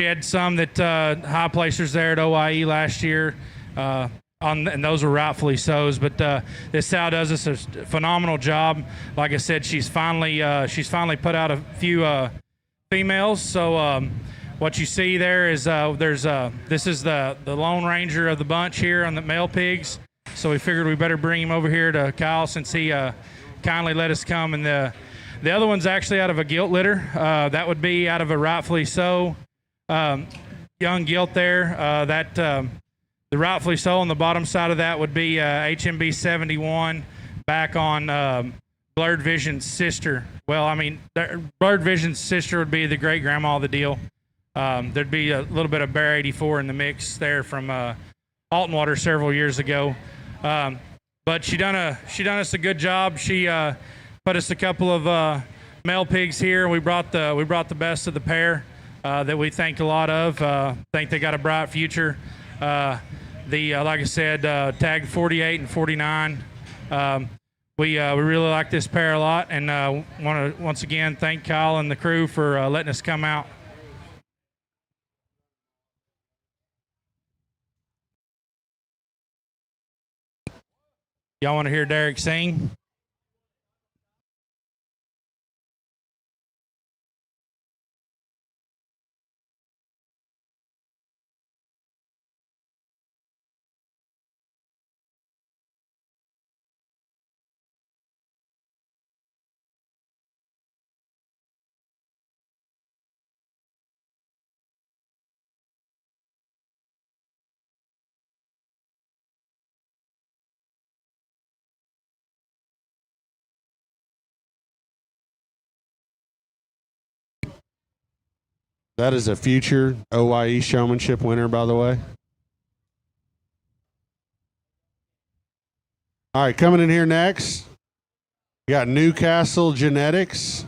had some that high placers there at OIE last year, and those were rightfully so's. But this sow does us a phenomenal job. Like I said, she's finally put out a few females. So what you see there is this is the Lone Ranger of the bunch here on the male pigs. So we figured we better bring him over here to Kyle since he kindly let us come. And the other one's actually out of a gilt litter. That would be out of a rightfully so young gilt there. The rightfully so on the bottom side of that would be HMB 71 back on Blurred Vision's sister. Well, I mean, Blurred Vision's sister would be the great grandma of the deal. There'd be a little bit of Bear 84 in the mix there from Altenwater several years ago. But she done us a good job. She put us a couple of male pigs here. We brought the best of the pair that we think a lot of. Think they got a bright future. Like I said, tag 48 and 49. We really like this pair a lot, and want to once again thank Kyle and the crew for letting us come out. Y'all want to hear Derek sing? That is a future OYE showmanship winner, by the way. All right, coming in here next, we got Newcastle Genetics.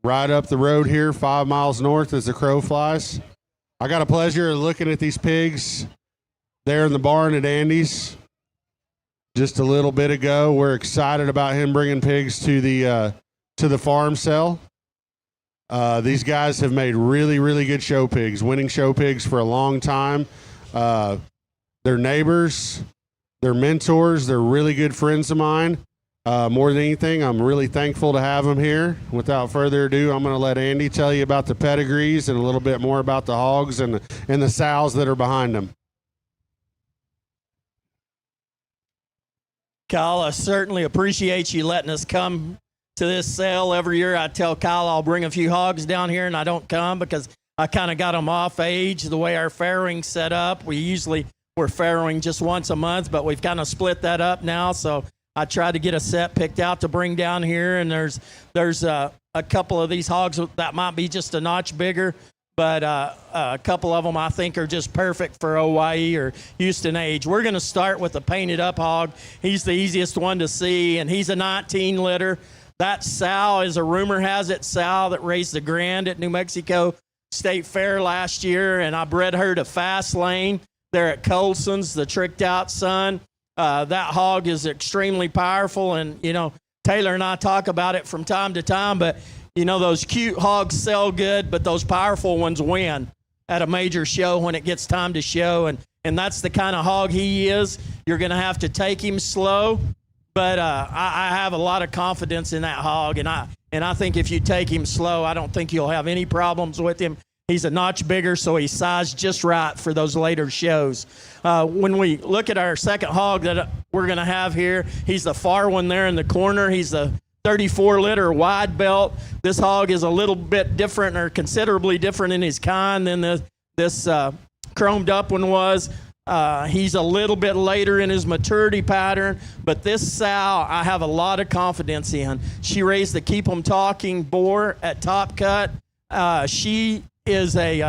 Right up the road here, 5 miles north as the crow flies. I got a pleasure of looking at these pigs there in the barn at Andy's just a little bit ago. We're excited about him bringing pigs to the farm sale. These guys have made really, really good show pigs, winning show pigs for a long time. They're neighbors, they're mentors, they're really good friends of mine. More than anything, I'm really thankful to have them here. Without further ado, I'm going to let Andy tell you about the pedigrees and a little bit more about the hogs and the sows that are behind them. Kyle, I certainly appreciate you letting us come to this sale every year. I tell Kyle I'll bring a few hogs down here, and I don't come because I kind of got them off age. The way our farrowing's set up, we're farrowing just once a month, but we've kind of split that up now. So I tried to get a set picked out to bring down here, and there's a couple of these hogs that might be just a notch bigger, but a couple of them I think are just perfect for OYE or Houston age. We're going to start with a painted up hog. He's the easiest one to see, and he's a 19 litter. That sow is a rumor has it sow that raised the Grand at New Mexico State Fair last year, and I bred her to Fast Lane there at Colson's, the tricked out son. That hog is extremely powerful, and, Taylor and I talk about it from time to time, but, those cute hogs sell good, but those powerful ones win at a major show when it gets time to show, and that's the kind of hog he is. You're going to have to take him slow, but I have a lot of confidence in that hog, and I think if you take him slow, I don't think you'll have any problems with him. He's a notch bigger, so he's sized just right for those later shows. When we look at our second hog that we're going to have here, he's the far one there in the corner. He's the 34-liter wide belt. This hog is a little bit different, or considerably different in his kind than this chromed up one was. He's a little bit later in his maturity pattern, but this sow I have a lot of confidence in. She raised the Keep 'em Talking boar at Top Cut. She is a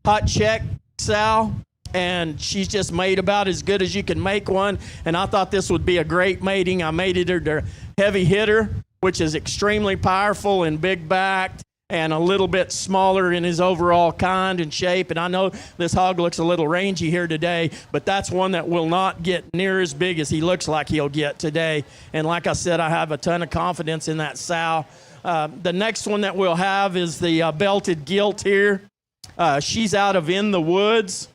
hot check sow, and she's just made about as good as you can make one, and I thought this would be a great mating. I mated her to Heavy Hitter, which is extremely powerful and big-backed and a little bit smaller in his overall kind and shape, and I know this hog looks a little rangy here today, but that's one that will not get near as big as he looks like he'll get today, and like I said, I have a ton of confidence in that sow. The next one that we'll have is the belted gilt here. She's out of In the Woods,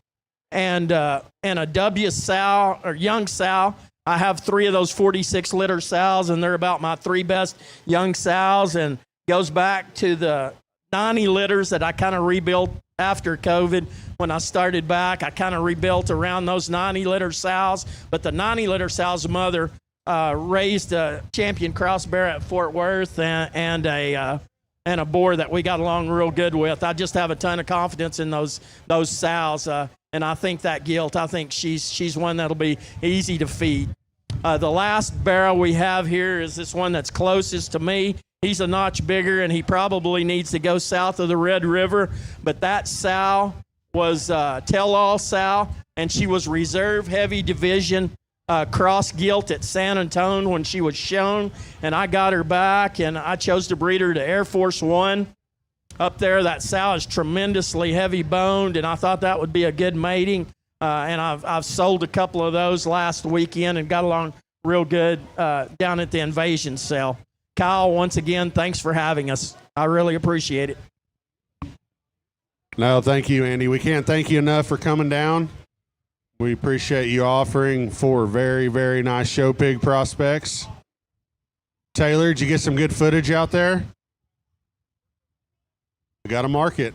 and a W sow, or young sow. I have 3 of those 46-liter sows, and they're about my 3 best young sows, and goes back to the 90 litters that I kind of rebuilt after COVID. When I started back, I kind of rebuilt around those 90-liter sows, but the 90-liter sow's mother raised a champion cross bear at Fort Worth and a boar that we got along real good with. I just have a ton of confidence in those sows, and I think that gilt, I think she's one that'll be easy to feed. The last barrel we have here is this one that's closest to me. He's a notch bigger, and he probably needs to go south of the Red River, but that sow was tell-all sow, and she was reserve heavy division cross gilt at San Antonio when she was shown, and I got her back, and I chose to breed her to Air Force One up there. That sow is tremendously heavy boned, and I thought that would be a good mating, and I've sold a couple of those last weekend and got along real good down at the Invasion sale. Kyle, once again, thanks for having us. I really appreciate it. No, thank you, Andy. We can't thank you enough for coming down. We appreciate you offering 4 very, very nice show pig prospects. Taylor, did you get some good footage out there? We got to mark it.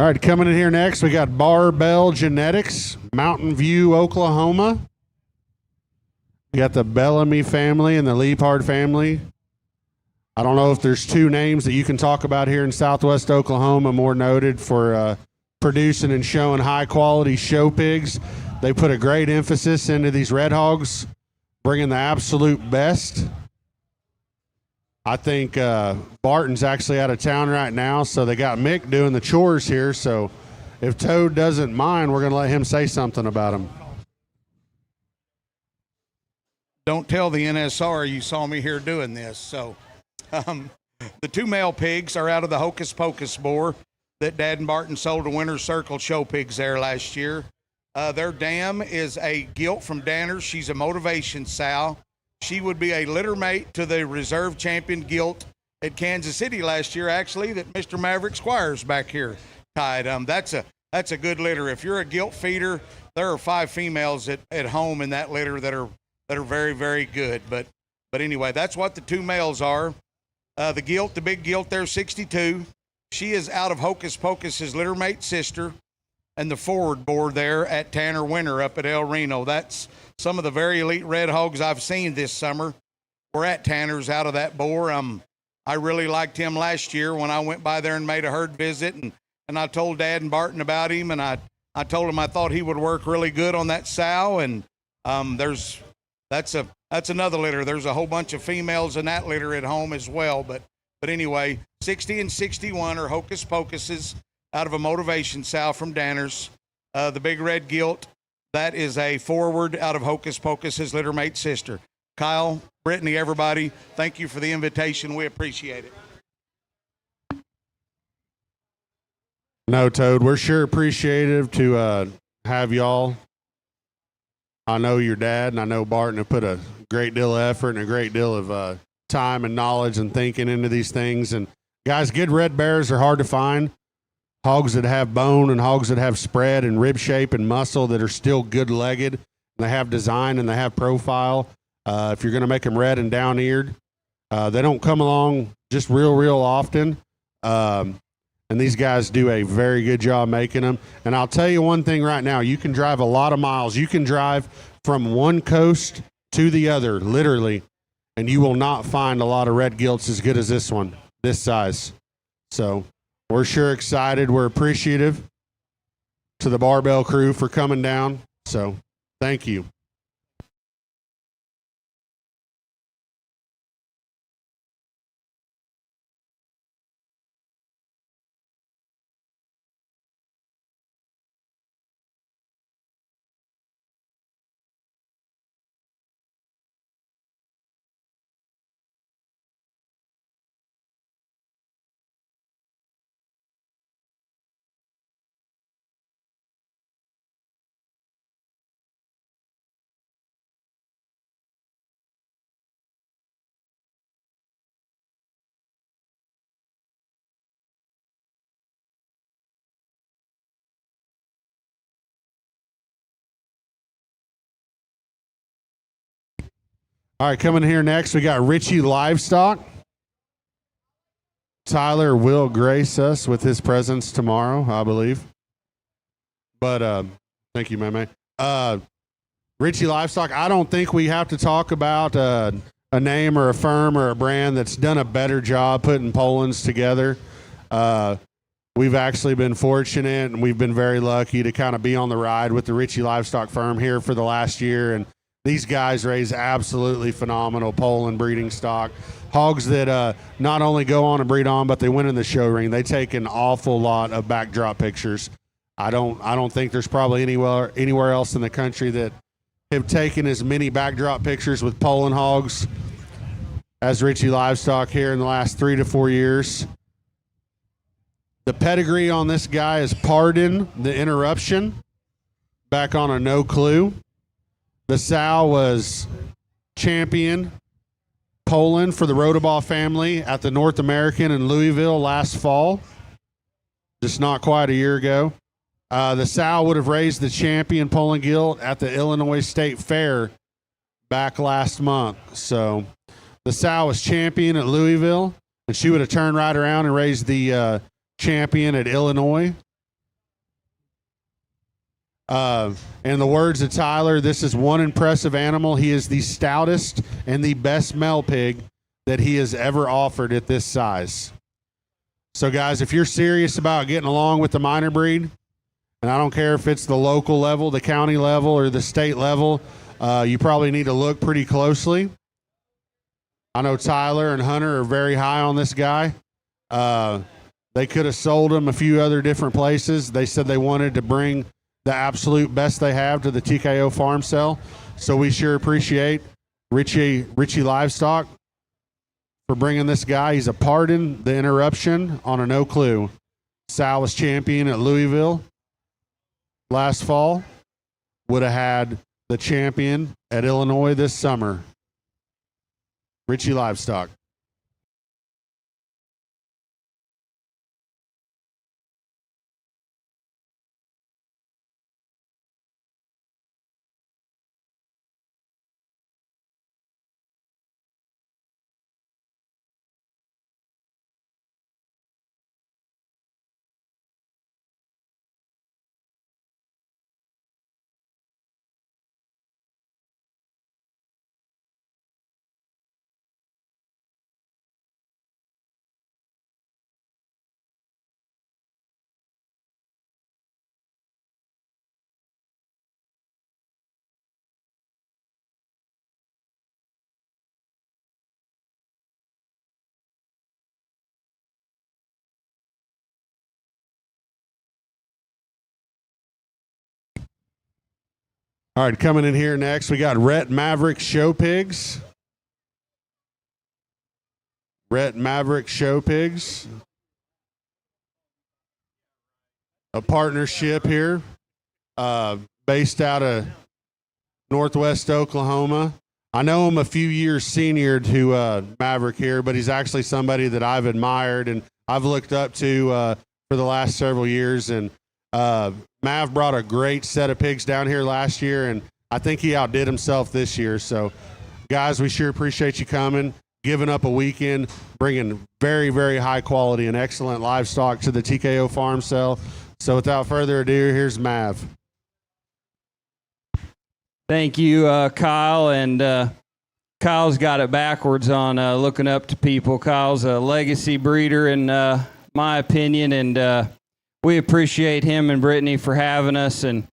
All right, coming in here next, we got Barbell Genetics, Mountain View, Oklahoma. We got the Bellamy family and the Leapard family. I don't know if there's two names that you can talk about here in Southwest Oklahoma more noted for producing and showing high-quality show pigs. They put a great emphasis into these red hogs, bringing the absolute best. I think Barton's actually out of town right now, so they got Mick doing the chores here. So if Toad doesn't mind, we're going to let him say something about him. Don't tell the NSR you saw me here doing this. So the two male pigs are out of the Hocus Pocus boar that Dad and Barton sold to Winter Circle show pigs there last year. Their dam is a gilt from Danners. She's a motivation sow. She would be a litter mate to the reserve champion gilt at Kansas City last year, actually, that Mr. Maverick Squires back here tied. That's a good litter. If you're a gilt feeder, there are 5 females at home in that litter that are very, very good. But anyway, that's what the 2 males are. The gilt, the big gilt there, 62. She is out of Hocus Pocus's litter mate sister, and the forward board there at Tanner Winter up at El Reno. That's some of the very elite red hogs I've seen this summer. We're at Tanner's out of that boar. I really liked him last year when I went by there and made a herd visit, and I told Dad and Barton about him, and I told him I thought he would work really good on that sow, and that's another litter. There's a whole bunch of females in that litter at home as well, but anyway, 60 and 61 are Hocus Pocuses out of a motivation sow from Danners. The big red gilt, that is a forward out of Hocus Pocus's litter mate sister. Kyle, Brittany, everybody, thank you for the invitation. We appreciate it. No, Toad, we're sure appreciative to have y'all. I know your dad and I know Barton have put a great deal of effort and a great deal of time and knowledge and thinking into these things. And guys, good red bears are hard to find. Hogs that have bone and hogs that have spread and rib shape and muscle that are still good-legged. They have design and they have profile. If you're going to make them red and down-eared, they don't come along just real often. And these guys do a very good job making them. And I'll tell you one thing right now. You can drive a lot of miles. You can drive from one coast to the other, literally, and you will not find a lot of red gilts as good as this one, this size. So we're sure excited. We're appreciative to the Barbell crew for coming down. So thank you. All right, coming here next, we got Richie Livestock. Tyler will grace us with his presence tomorrow, I believe. But thank you, man. Richie Livestock, I don't think we have to talk about a name or a firm or a brand that's done a better job putting Poland's together. We've actually been fortunate and we've been very lucky to kind of be on the ride with the Richie Livestock firm here for the last year. And these guys raise absolutely phenomenal Poland breeding stock. Hogs that not only go on and breed on, but they win in the show ring. They take an awful lot of backdrop pictures. I don't think there's probably anywhere else in the country that have taken as many backdrop pictures with Poland hogs as Richie Livestock here in the last 3 to 4 years. The pedigree on this guy is Pardon the Interruption, back on a No Clue. The sow was champion Poland for the Rodabaugh family at the North American in Louisville last fall, just not quite a year ago. The sow would have raised the champion Poland gilt at the Illinois State Fair back last month. So the sow was champion at Louisville, and she would have turned right around and raised the champion at Illinois In the words of Tyler, this is one impressive animal. He is the stoutest and the best male pig that he has ever offered at this size. So, guys, if you're serious about getting along with the minor breed, and I don't care if it's the local level, the county level, or the state level, you probably need to look pretty closely. I know Tyler and Hunter are very high on this guy. They could have sold him a few other different places. They said they wanted to bring the absolute best they have to the TKO farm sale. So we sure appreciate Richie Livestock for bringing this guy. He's a pardon the interruption on a no clue. Sal was champion at Louisville last fall. Would have had the champion at Illinois this summer. Richie Livestock. All right, coming in here next, we got Rhett Maverick Show Pigs. Rhett Maverick Show Pigs. A partnership here, based out of Northwest Oklahoma. I know him a few years senior to Maverick here, but he's actually somebody that I've admired and I've looked up to for the last several years. And Mav brought a great set of pigs down here last year, and I think he outdid himself this year. So, guys, we sure appreciate you coming, giving up a weekend, bringing very, very high quality and excellent livestock to the TKO farm sale. So, without further ado, here's Mav. Thank you, Kyle. And Kyle's got it backwards on looking up to people. Kyle's a legacy breeder, in my opinion, and we appreciate him and Brittany for having us and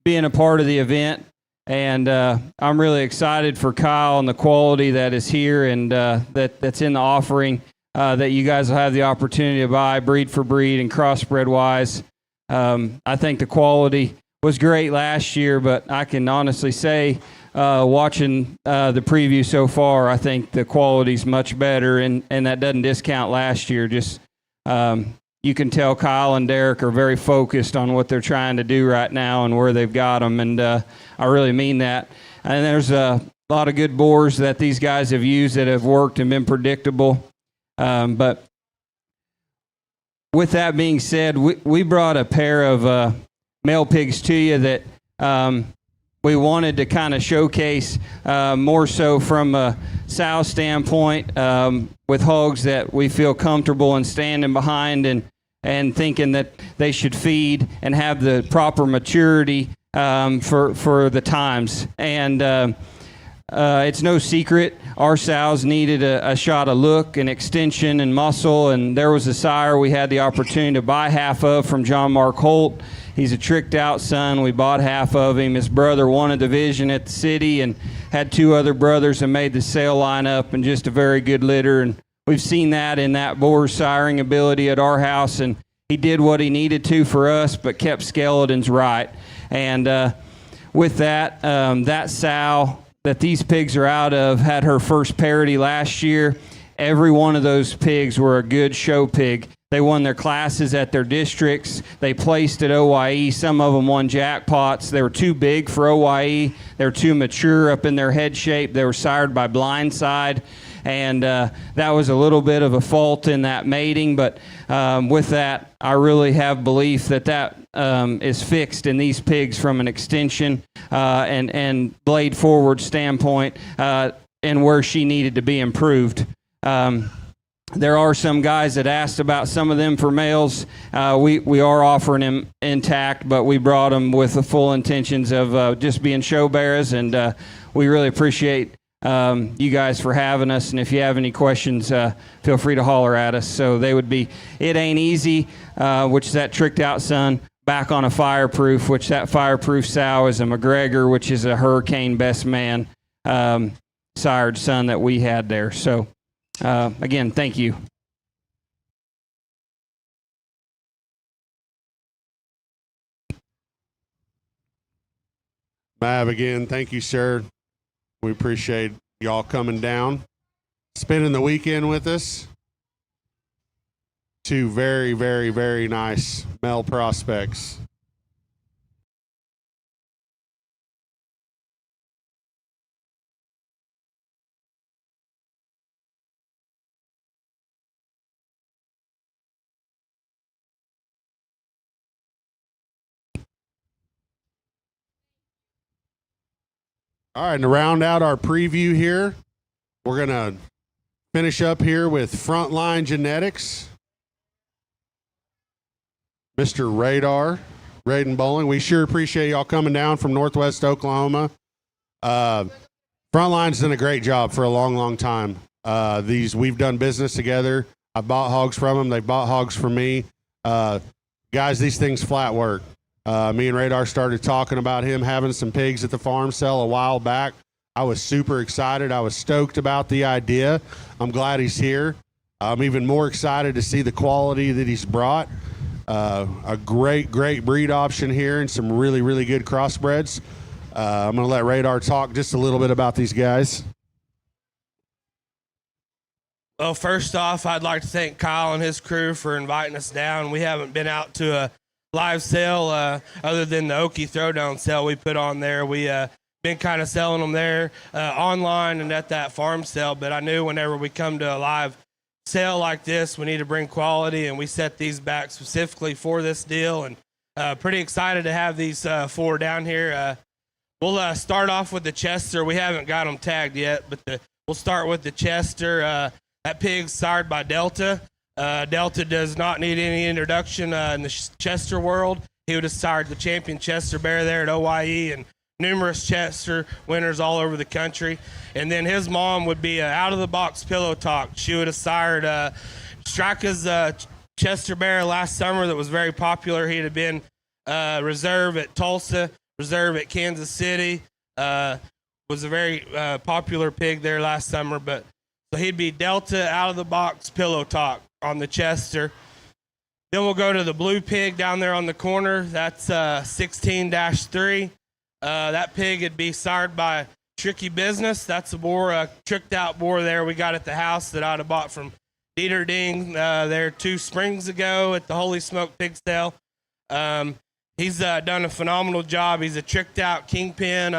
being a part of the event. And I'm really excited for Kyle and the quality that is here and that's in the offering that you guys will have the opportunity to buy breed for breed and crossbred wise. I think the quality was great last year, but I can honestly say, watching the preview so far, I think the quality's much better, and that doesn't discount last year. Just you can tell Kyle and Derek are very focused on what they're trying to do right now and where they've got them, and I really mean that. And there's a lot of good boars that these guys have used that have worked and been predictable. But with that being said, we brought a pair of male pigs to you that we wanted to kind of showcase more so from a sow standpoint, with hogs that we feel comfortable in standing behind and thinking that they should feed and have the proper maturity for the times. And it's no secret our sows needed a shot of look and extension and muscle, and there was a sire we had the opportunity to buy half of from John Mark Holt. He's a tricked out son. We bought half of him. His brother won a division at the city and had two other brothers and made the sale line up, and just a very good litter. And we've seen that in that boar's siring ability at our house, and he did what he needed to for us, but kept skeletons right. And with that, that sow that these pigs are out of had her first parity last year. Every one of those pigs were a good show pig. They won their classes at their districts. They placed at OYE. Some of them won jackpots. They were too big for OYE. They were too mature up in their head shape. They were sired by Blindside. And that was a little bit of a fault in that mating. But with that, I really have belief that is fixed in these pigs from an extension and blade forward standpoint and where she needed to be improved. there are some guys that asked about some of them for males. We are offering them intact, but we brought them with the full intentions of just being show bearers, and we really appreciate you guys for having us. And if you have any questions, feel free to holler at us. So they would be It Ain't Easy, which is that tricked out son, back on a Fireproof, which that Fireproof sow is a McGregor, which is a Hurricane Best Man sired son that we had there. So again, thank you. Mav, again, thank you, sir. We appreciate y'all coming down, spending the weekend with us. Two very, very, very nice male prospects. All right, and to round out our preview here, we're going to finish up here with Frontline Genetics. Mr. Radar, Raiden Bowling. We sure appreciate y'all coming down from Northwest Oklahoma. Frontline's done a great job for a long, long time. We've done business together. I bought hogs from them. They bought hogs from me. Guys, these things flat work. Me and Radar started talking about him having some pigs at the farm sale a while back. I was super excited. I was stoked about the idea. I'm glad he's here. I'm even more excited to see the quality that he's brought. A great, great breed option here and some really, really good crossbreds. I'm going to let Radar talk just a little bit about these guys. Well, first off, I'd like to thank Kyle and his crew for inviting us down. We haven't been out to a live sale other than the Okie Throwdown sale we put on there. We been kind of selling them there online and at that farm sale, but I knew whenever we come to a live sale like this, we need to bring quality, and we set these back specifically for this deal, and pretty excited to have these four down here. We'll start off with the Chester. We haven't got them tagged yet, but we'll start with the Chester. That pig's sired by Delta. Delta does not need any introduction in the Chester world. He would have sired the champion Chester bear there at OYE and numerous Chester winners all over the country. And then his mom would be out-of-the-box Pillow Talk. She would have sired Strika's Chester bear last summer that was very popular. He'd have been reserve at Tulsa, reserve at Kansas City. Was a very popular pig there last summer. But so he'd be Delta, out-of-the-box Pillow Talk on the Chester. Then we'll go to the blue pig down there on the corner. That's 16-3. That pig would be sired by Tricky Business. That's a boar, a tricked out boar there we got at the house that I'd have bought from Dieter Ding there 2 springs ago at the Holy Smoke Pig Sale. He's done a phenomenal job. He's a tricked out kingpin.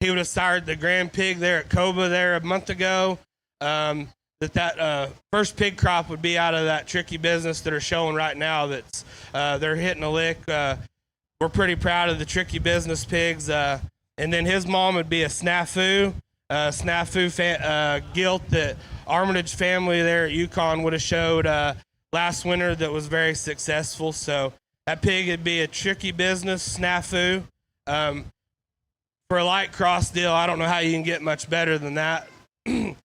He would have sired the grand pig there at Coba there a month ago. That first pig crop would be out of that Tricky Business that are showing right now. That's they're hitting a lick. We're pretty proud of the Tricky Business pigs. And then his mom would be a Snafu gilt that Armitage family there at Yukon would have showed last winter that was very successful. So that pig would be a Tricky Business Snafu. For a light cross deal, I don't know how you can get much better than that. The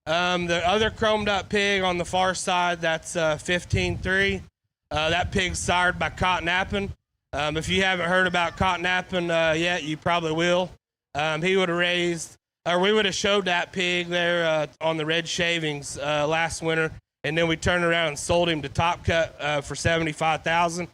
other chromed up pig on the far side, that's 15-3. That pig's sired by Cotton Appin. If you haven't heard about Cotton Appin yet, you probably will. He would have raised, or we would have showed that pig there on the Red Shavings last winter, and then we turned around and sold him to Top Cut for $75,000.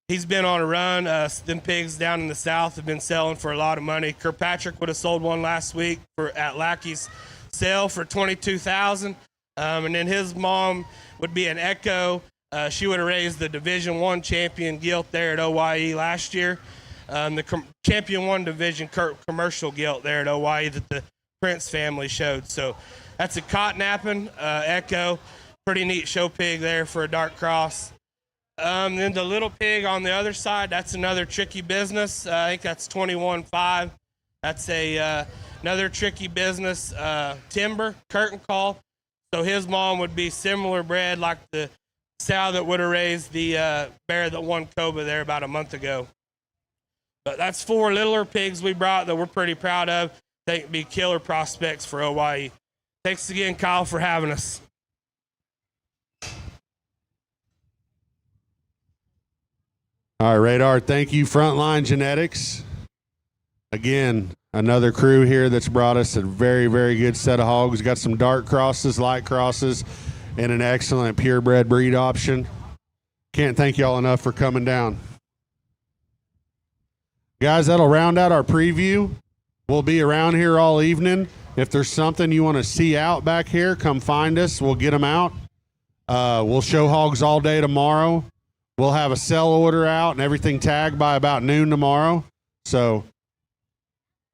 He's been on a run. Them pigs down in the south have been selling for a lot of money. Kirkpatrick would have sold one last week at Lackey's sale for $22,000. And then his mom would be an Echo. She would have raised the Division I champion gilt there at OYE last year. The Champion 1 Division commercial gilt there at OYE that the Prince family showed. So that's a Cotton Appin Echo. Pretty neat show pig there for a dark cross. Then the little pig on the other side, that's another Tricky Business. I think that's 21-5. That's another Tricky Business timber curtain call. So his mom would be similar bred like the sow that would have raised the bear that won Coba there about a month ago. But that's 4 littler pigs we brought that we're pretty proud of. They can be killer prospects for OYE. Thanks again, Kyle, for having us. All right, Radar. Thank you, Frontline Genetics. Again, another crew here that's brought us a very, very good set of hogs. Got some dark crosses, light crosses, and an excellent purebred breed option. Can't thank y'all enough for coming down. Guys, that'll round out our preview. We'll be around here all evening. If there's something you want to see out back here, come find us. We'll get them out. We'll show hogs all day tomorrow. We'll have a sell order out and everything tagged by about noon tomorrow. So,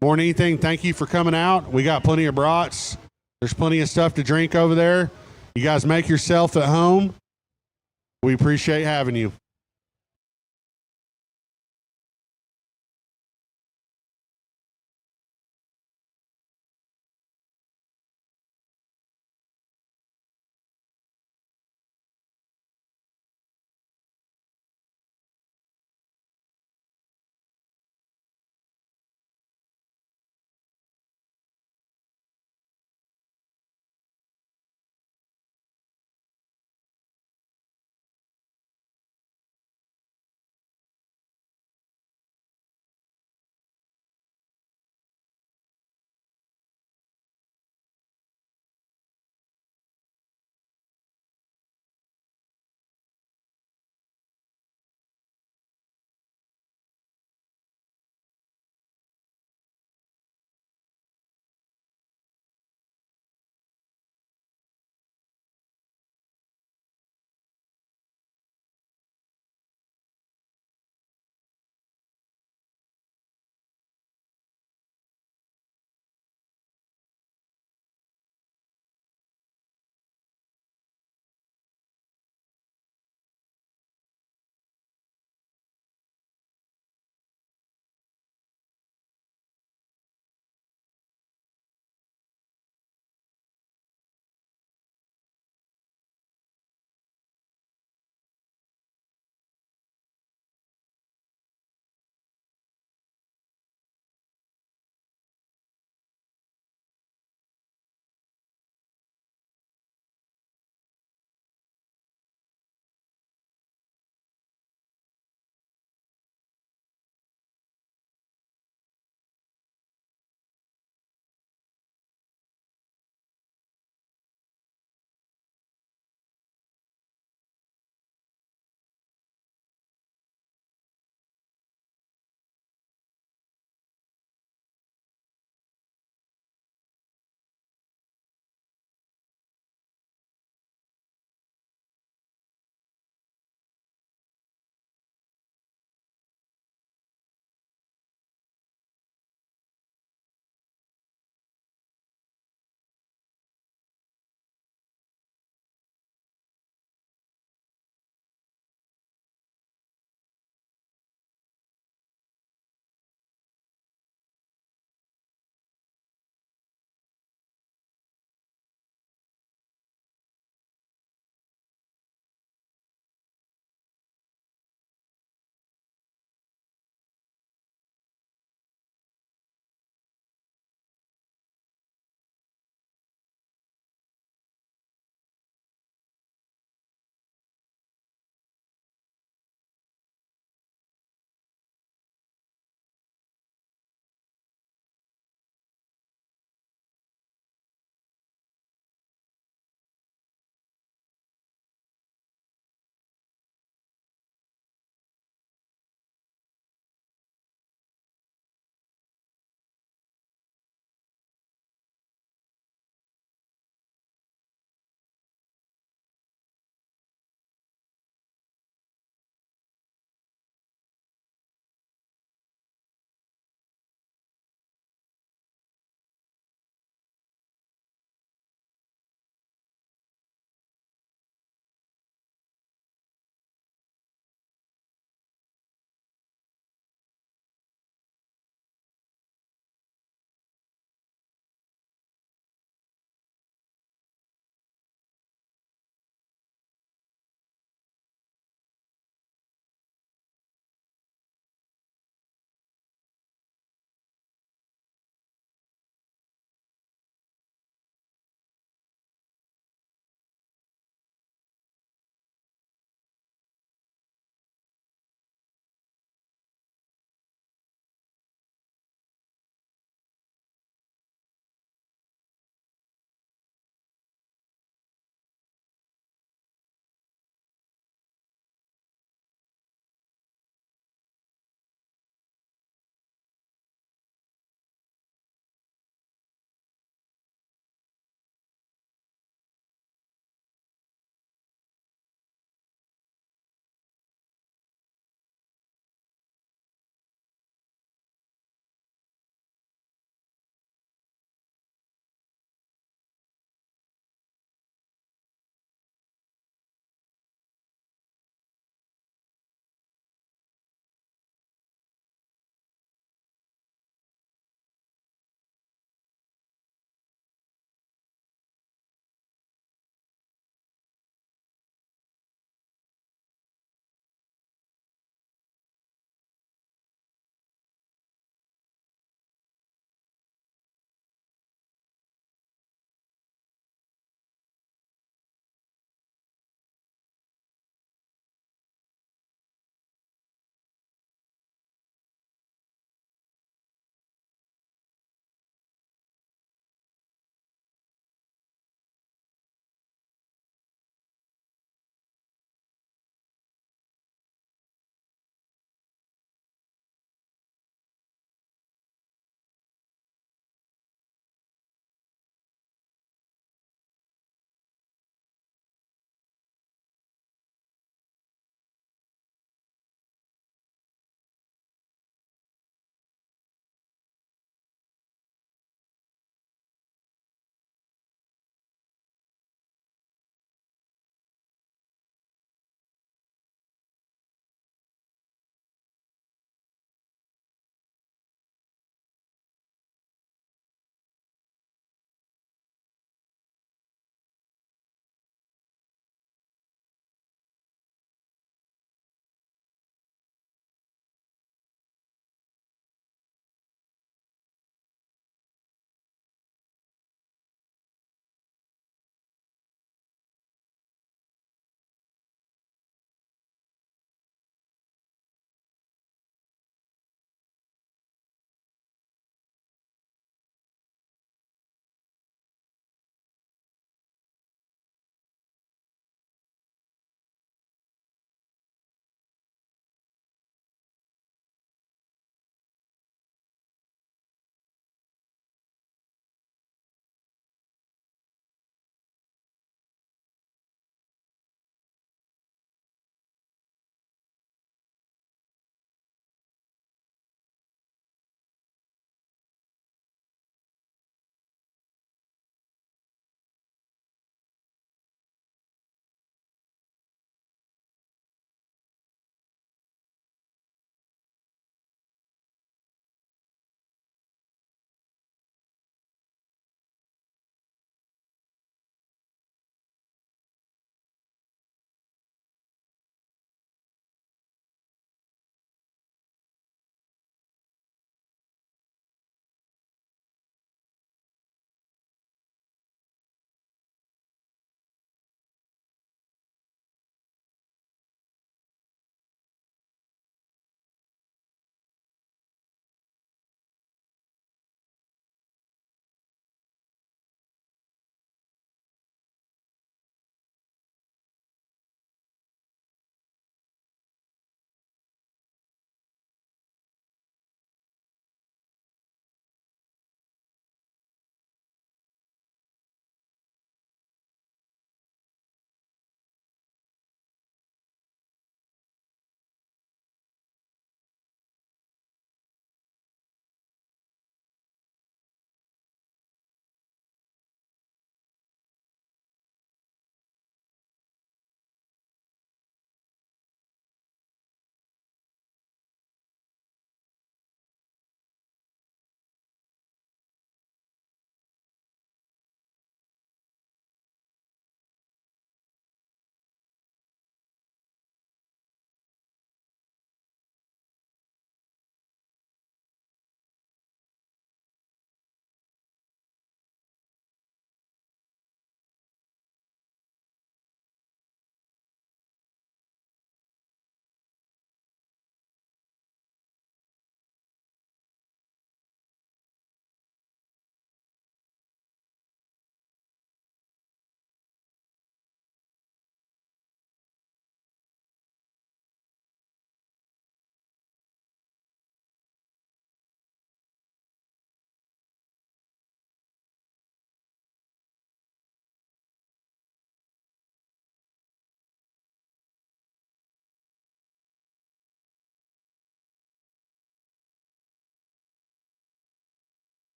more than anything, thank you for coming out. We got plenty of brats. There's plenty of stuff to drink over there. You guys make yourself at home. We appreciate having you.